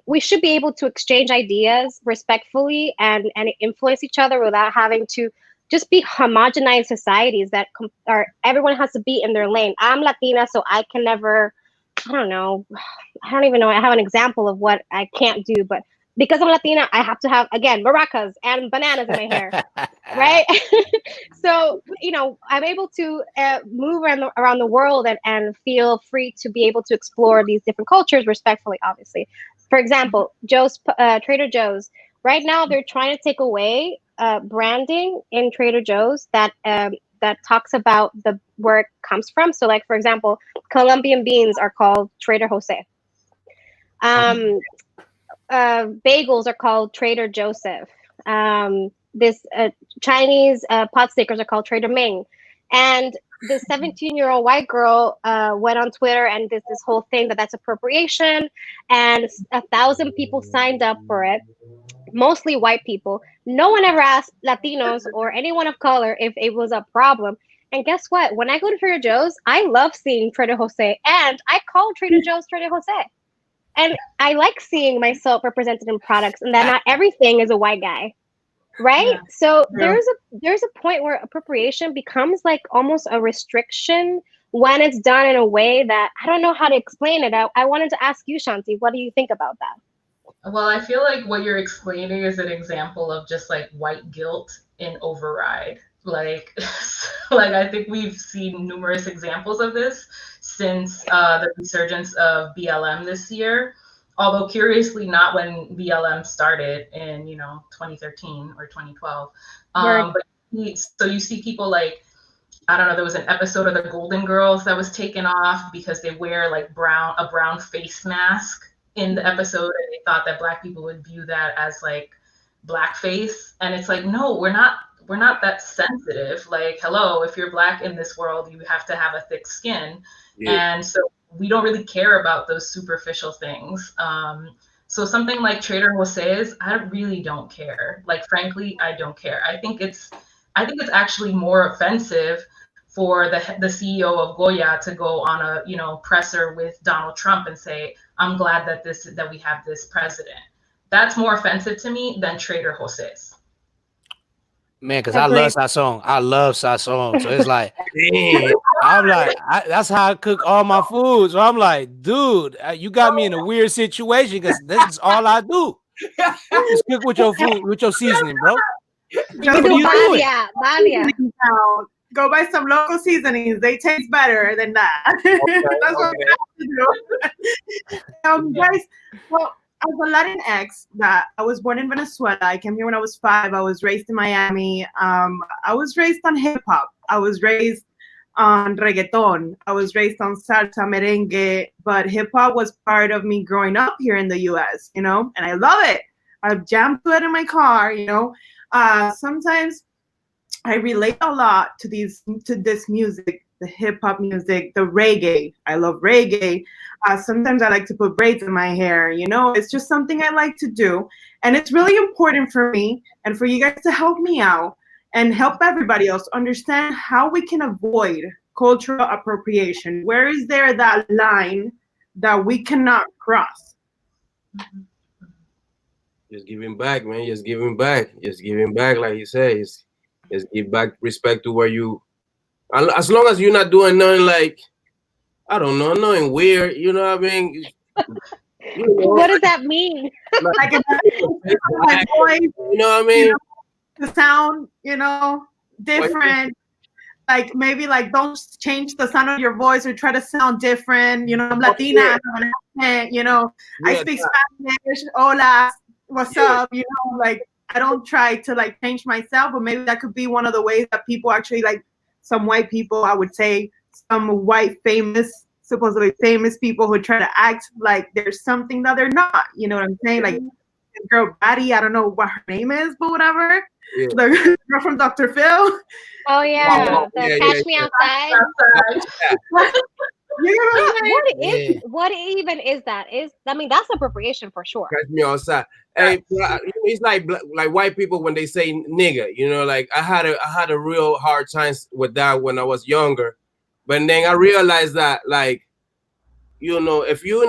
we should be able to exchange ideas respectfully and influence each other without having to just be homogenized societies that everyone has to be in their lane. I'm Latina, so I can never, I don't even know. I have an example of what I can't do, but because I'm Latina, I have to have, again, maracas and bananas in my hair, right? So, you know, I'm able to move around the world and feel free to be able to explore these different cultures respectfully, obviously. For example, Trader Joe's. Right now, they're trying to take away branding in Trader Joe's that talks about where it comes from. So, like, for example, Colombian beans are called Trader Jose. Bagels are called Trader Joseph. This Chinese pot stickers are called Trader Ming. And this 17-year-old white girl went on Twitter and did this whole thing that's appropriation, and 1,000 people signed up for it, mostly white people. No one ever asked Latinos or anyone of color if it was a problem. And guess what? When I go to Trader Joe's, I love seeing Trader Jose, and I call Trader Joe's Trader Jose. And I like seeing myself represented in products, and that not everything is a white guy, right? Yeah. So there's a point where appropriation becomes like almost a restriction when it's done in a way that I don't know how to explain it. I wanted to ask you, Shantee, what do you think about that? Well, I feel like what you're explaining is an example of just like white guilt in override. Like I think we've seen numerous examples of this since the resurgence of BLM this year. Although curiously, not when BLM started in 2013 or 2012. But so you see people like, I don't know, there was an episode of the Golden Girls that was taken off because they wear like a brown face mask in the episode, and they thought that Black people would view that as like blackface. And it's like, no, we're not that sensitive. Like, hello, if you're Black in this world, you have to have a thick skin. Yeah. And so we don't really care about those superficial things. So something like Trader Jose's, I really don't care. Like, frankly, I don't care. I think it's actually more offensive for the CEO of Goya to go on a, you know, presser with Donald Trump and say, I'm glad that we have this president. That's more offensive to me than Trader Jose's. Man, because I love sazon. I love sazon. So it's like, man, I'm like, that's how I cook all my food. So I'm like, dude, you got me in a weird situation because this is all I do. Just cook with your food, with your seasoning, bro. Just do Badia. Go buy some local seasonings. They taste better than that. Okay, that's what we have to do. Guys, well, as a Latinx, that I was born in Venezuela. I came here when I was 5. I was raised in Miami. I was raised on hip hop. I was raised on reggaeton. I was raised on salsa, merengue. But hip hop was part of me growing up here in the U.S. You know, and I love it. I've jammed to it in my car. You know, sometimes I relate a lot to this music, the hip hop music, the reggae. I love reggae. Sometimes I like to put braids in my hair. You know, it's just something I like to do. And it's really important for me and for you guys to help me out and help everybody else understand how we can avoid cultural appropriation. Where is there that line that we cannot cross? Just giving back, man. Just giving back. Just giving back, like he says. Just give back respect to where you, as long as you're not doing nothing like, I don't know, nothing weird, you know what I mean? You know, what does that mean? Like my voice, you know what I mean? You know, the sound, you know, different. Like maybe like don't change the sound of your voice or try to sound different. You know, I'm Latina, I have an accent, you know, I speak Spanish, hola, what's up, you know, like I don't try to like change myself, but maybe that could be one of the ways that people actually, like some white people, I would say some white supposedly famous people who try to act like there's something that they're not, you know what I'm saying? Like girl Batty, I don't know what her name is, but whatever. Yeah. The girl from Dr. Phil. Oh yeah, Catch Me Outside. What even is that? I mean, that's appropriation for sure. Catch me outside. Hey, it's like white people when they say nigga. You know, like I had a real hard time with that when I was younger, but then I realized that, like, you know, if you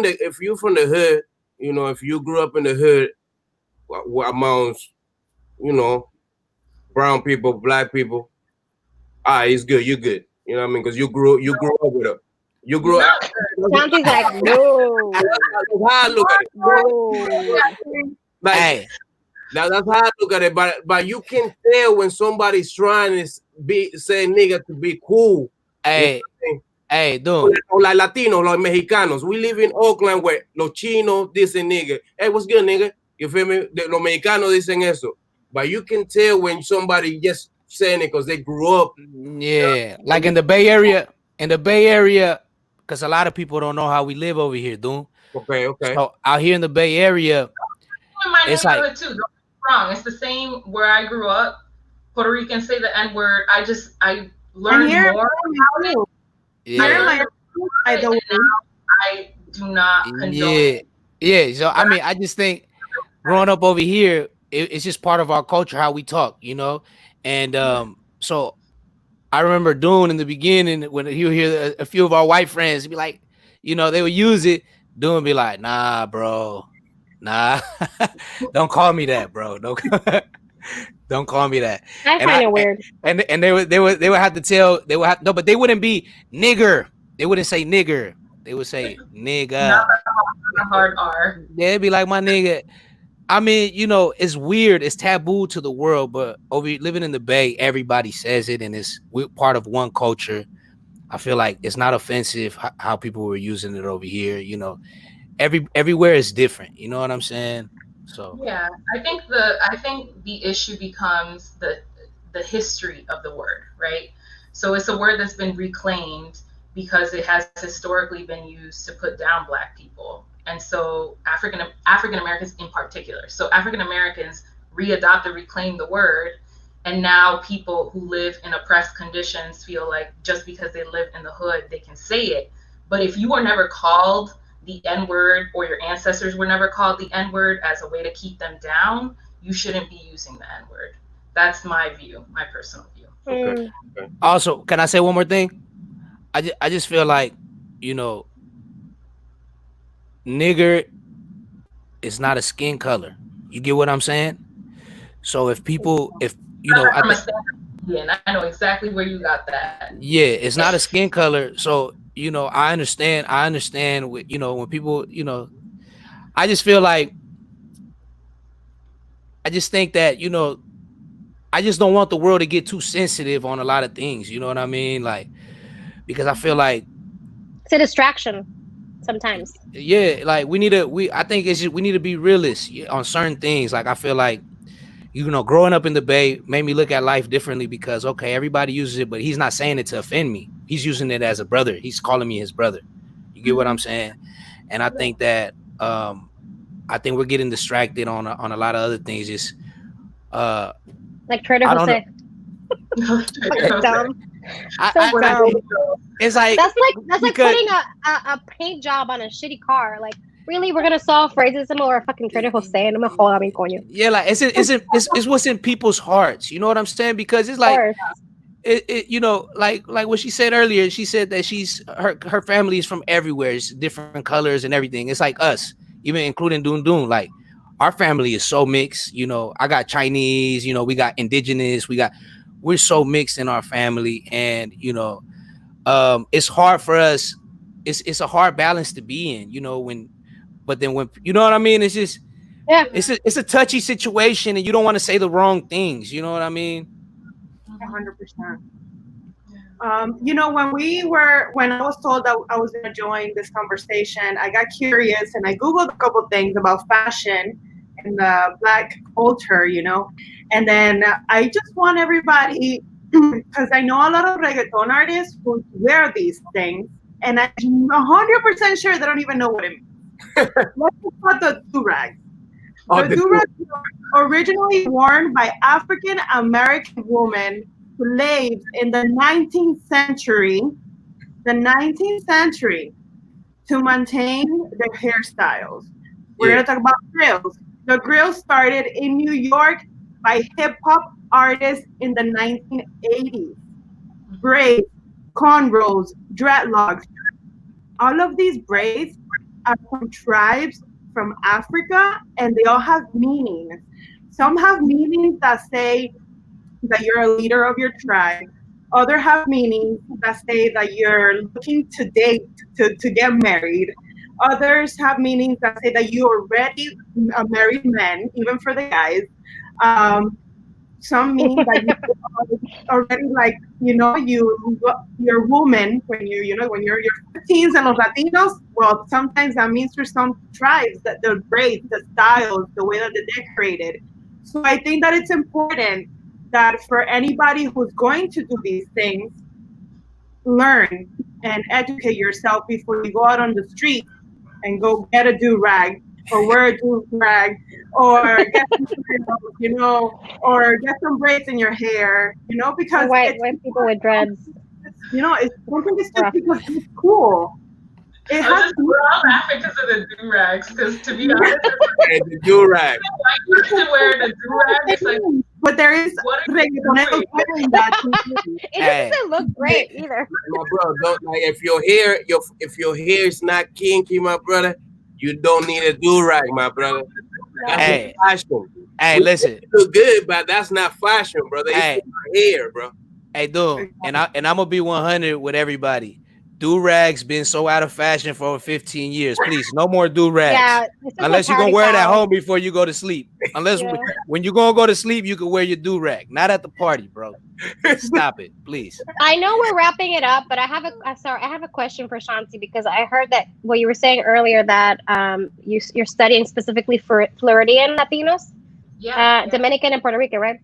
from the hood, you know, if you grew up in the hood, amongst, you know, brown people, black people, it's good. You're good. You know what I mean? Because you grew up with them. You grew up. Shantee's like, no. That's how I look at it. No. Like, hey. That's how I look at it. But you can tell when somebody's trying to say nigga to be cool. Hey, hey, dude. Like Latinos, like Mexicanos. We live in Oakland where los chinos dicen nigga. Hey, what's good, nigga? You feel me? Los mexicanos dicen eso. But you can tell when somebody just saying it because they grew up. Yeah, like in the Bay Area. In the Bay Area, because a lot of people don't know how we live over here, dude. Okay. So out here in the Bay Area, it's like too. Don't be wrong. It's the same where I grew up. Puerto Ricans say the N word. I learned more. Yeah. I do not condone it. Yeah. So I mean, I just think growing up over here, it's just part of our culture, how we talk, you know. And so I remember doing in the beginning when you hear a few of our white friends be like, you know, they would use it. Doing be like, nah, bro, nah, don't call me that, bro. Don't call me that. I find it weird. And they would have to tell no, but they wouldn't be nigger. They wouldn't say nigger. They would say nigga. Not a hard R. They'd be like, my nigga. I mean, you know, it's weird. It's taboo to the world, but living in the Bay, everybody says it, and we're part of one culture. I feel like it's not offensive how people were using it over here. You know, everywhere is different. You know what I'm saying? So yeah, I think the issue becomes the history of the word, right? So it's a word that's been reclaimed because it has historically been used to put down Black people. And so African Americans in particular. So African Americans reclaim the word, and now people who live in oppressed conditions feel like just because they live in the hood, they can say it. But if you were never called the N-word, or your ancestors were never called the N-word as a way to keep them down, you shouldn't be using the N-word. That's my view, my personal view. Okay. Also, can I say one more thing? I just feel like, you know, nigger is not a skin color. You get what I'm saying? So if people, if you know, I know exactly where you got that. Yeah, it's not a skin color. So, you know, I understand with, you know, when people, you know, I just feel like, I just think that, you know, I just don't want the world to get too sensitive on a lot of things. You know what I mean? Like, because I feel like it's a distraction sometimes. Yeah, like I think it's just, we need to be realists on certain things. Like, I feel like, you know, growing up in the Bay made me look at life differently because, okay, everybody uses it, but he's not saying it to offend me. He's using it as a brother. He's calling me his brother. You get what I'm saying? And I think that, I think we're getting distracted on a lot of other things. Just, like Trader Jose. Dumb. It's like that's like putting a paint job on a shitty car. Like, really, we're gonna solve racism or fucking Trader Jose? No me joda, mi coño. Yeah, like it's what's in people's hearts. You know what I'm saying? Because it's like you know, like what she said earlier. She said that her family is from everywhere. It's different colors and everything. It's like us, even including Dun Dun. Like, our family is so mixed. You know, I got Chinese. You know, we got indigenous. We're so mixed in our family, and you know, it's hard for us. It's a hard balance to be in. You know, but then when you know what I mean, it's just it's a touchy situation, and you don't want to say the wrong things. You know what I mean? 100%. You know, when I was told that I was going to join this conversation, I got curious and I Googled a couple things about fashion and the Black culture, you know, and then I just want everybody, because I know a lot of reggaeton artists who wear these things, and I'm 100% sure they don't even know what it means. Let's talk about the do-rag. The do-rag were originally worn by African American women who lived in the 19th century, to maintain their hairstyles. We're going to talk about grills. The grill started in New York by hip-hop artists in the 1980s. Braids, cornrows, dreadlocks. All of these braids are from tribes from Africa, and they all have meanings. Some have meanings that say that you're a leader of your tribe. Others have meanings that say that you're looking to date, to get married. Others have meanings that say that you already a married man, even for the guys. Some mean that you already, like, you know, you're woman when when you're 15s and los Latinos. Well, sometimes that means for some tribes that the braids, the styles, the way that they're decorated. So I think that it's important that for anybody who's going to do these things, learn and educate yourself before you go out on the street and go get a do-rag or wear a do-rag or get some, you know, or get some braids in your hair, you know, because white people with dreads. You know, I don't think it's just because it's cool. We're all laughing because of the do-rags, because to be honest, the do-rag. I used to wear the do-rag. It's like, but there is reggaetoneros wearing that. It doesn't look great either. My brother, like if your hair is not kinky, my brother, you don't need a do-rag, my brother. That's fashion. Hey, listen. You look good, but that's not fashion, brother. It's my hair, bro. Hey, dude, and I'm gonna be 100 with everybody. Do-rags been so out of fashion for over 15 years. Please, no more do-rags. Yeah, unless you're going to wear it at home before you go to sleep. Unless when you're going to go to sleep, you can wear your do-rag. Not at the party, bro. Stop it, please. I know we're wrapping it up, but I have a question for Shantee, because I heard that what you were saying earlier, that you're studying specifically for Floridian Latinos, Dominican and Puerto Rican, right?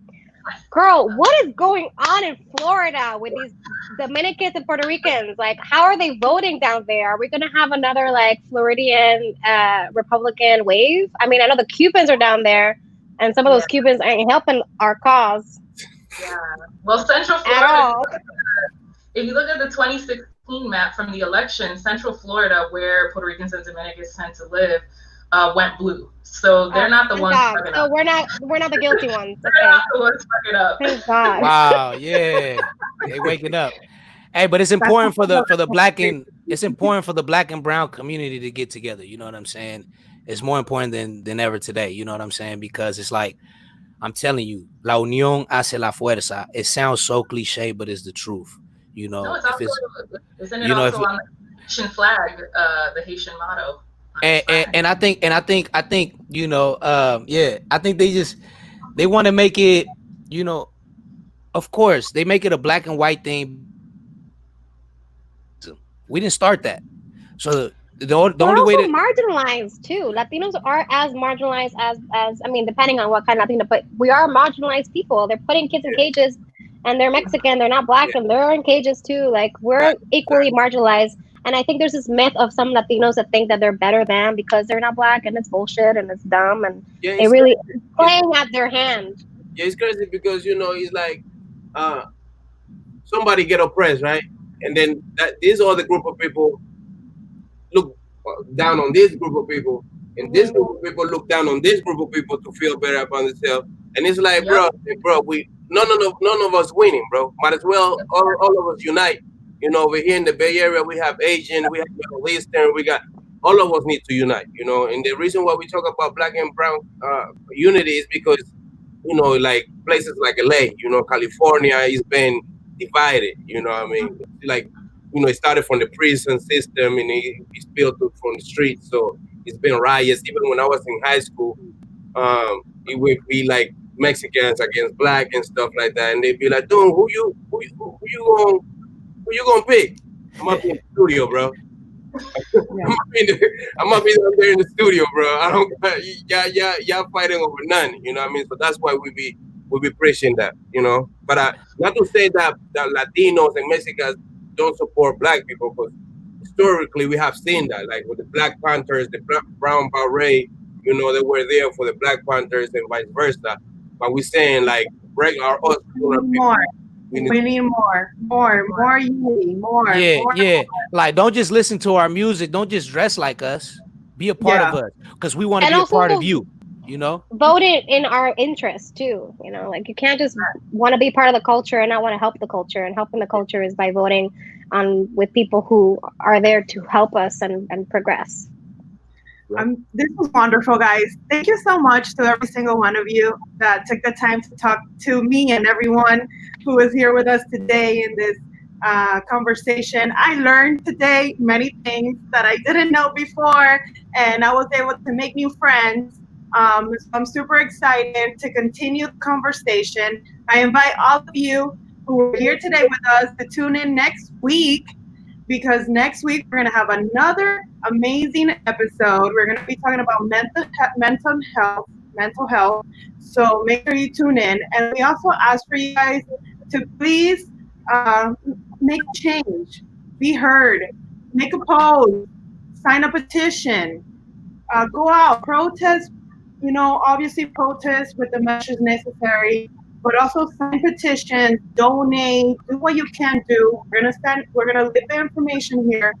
Girl, what is going on in Florida with these Dominicans and Puerto Ricans? Like, how are they voting down there? Are we going to have another, like, Floridian Republican wave? I mean, I know the Cubans are down there, and some of those Cubans ain't helping our cause. Yeah. Well, Central Florida, if you look at the 2016 map from the election, Central Florida, where Puerto Ricans and Dominicans tend to live, went blue. So they're not the ones fucking So up. we're not the guilty ones. They're Okay. not the ones fucking up. Thank God. Wow, yeah, they waking up. Hey, but it's important for the black and brown community to get together. You know what I'm saying? It's more important than ever today. You know what I'm saying? Because it's like, I'm telling you, la unión hace la fuerza. It sounds so cliche, but it's the truth. You know, No, it's also, isn't it you know, also on the Haitian flag, the Haitian motto? And I think you know, yeah, I think they want to make it, you know, of course they make it a black and white thing. We didn't start that, so the only way also to marginalized too. Latinos are as marginalized as I mean, depending on what kind of Latino, but we are marginalized people. They're putting kids in cages, and they're Mexican. They're not black, and they're in cages too. Like, we're equally marginalized. And I think there's this myth of some Latinos that think that they're better than because they're not black, and it's bullshit and it's dumb, and they really playing at their hand. Yeah, it's crazy because, you know, it's like somebody get oppressed, right? And then this other group of people look down on this group of people, and this group of people look down on this group of people to feel better about themselves. And it's like, bro, we none of us winning, bro. Might as well all of us unite. You know, over here in the Bay Area, we have Asian, we have Middle Eastern, we got all of us need to unite. You know, and the reason why we talk about black and brown unity is because, you know, like places like LA, you know, California is been divided. You know what I mean? Like, you know, it started from the prison system and it spilled from the streets. So it's been riots. Even when I was in high school, it would be like Mexicans against black and stuff like that. And they'd be like, dude, who you gonna pick? I'm up in the studio, bro. I'm up there in the studio, bro. I don't, y'all fighting over none. You know what I mean? So that's why we be preaching that, you know. But not to say that Latinos and Mexicans don't support black people, because historically we have seen that, like with the Black Panthers, the Brown Beret, you know, they were there for the Black Panthers and vice versa. But we're saying, like, regular us people. We need more unity, more. Like, don't just listen to our music. Don't just dress like us. Be a part of us, because we want to be a part of you. You know, vote it in our interest too. You know, like, you can't just want to be part of the culture and not want to help the culture. And helping the culture is by voting with people who are there to help us and progress. This was wonderful, guys. Thank you so much to every single one of you that took the time to talk to me and everyone who is here with us today in this conversation. I learned today many things that I didn't know before, and I was able to make new friends. So I'm super excited to continue the conversation. I invite all of you who are here today with us to tune in next week, because next week we're going to have another amazing episode. We're going to be talking about mental health. So make sure you tune in. And we also ask for you guys to please make change, be heard, make a post, sign a petition, go out, protest. You know, obviously protest with the measures necessary, but also sign petitions, donate, do what you can do. We're gonna leave the information here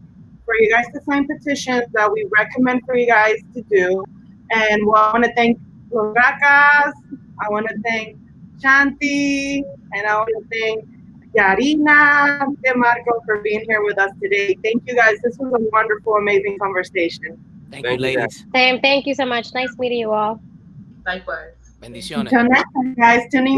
for you guys to sign petitions that we recommend for you guys to do. And I want to thank Rakas, I want to thank Shantee, and I want to thank Jarina and Marco for being here with us today. Thank you guys. This was a wonderful, amazing conversation. Thank you, ladies. Sam, thank you so much. Nice meeting you all. Likewise. Bendiciones. Until next time, guys. Tuning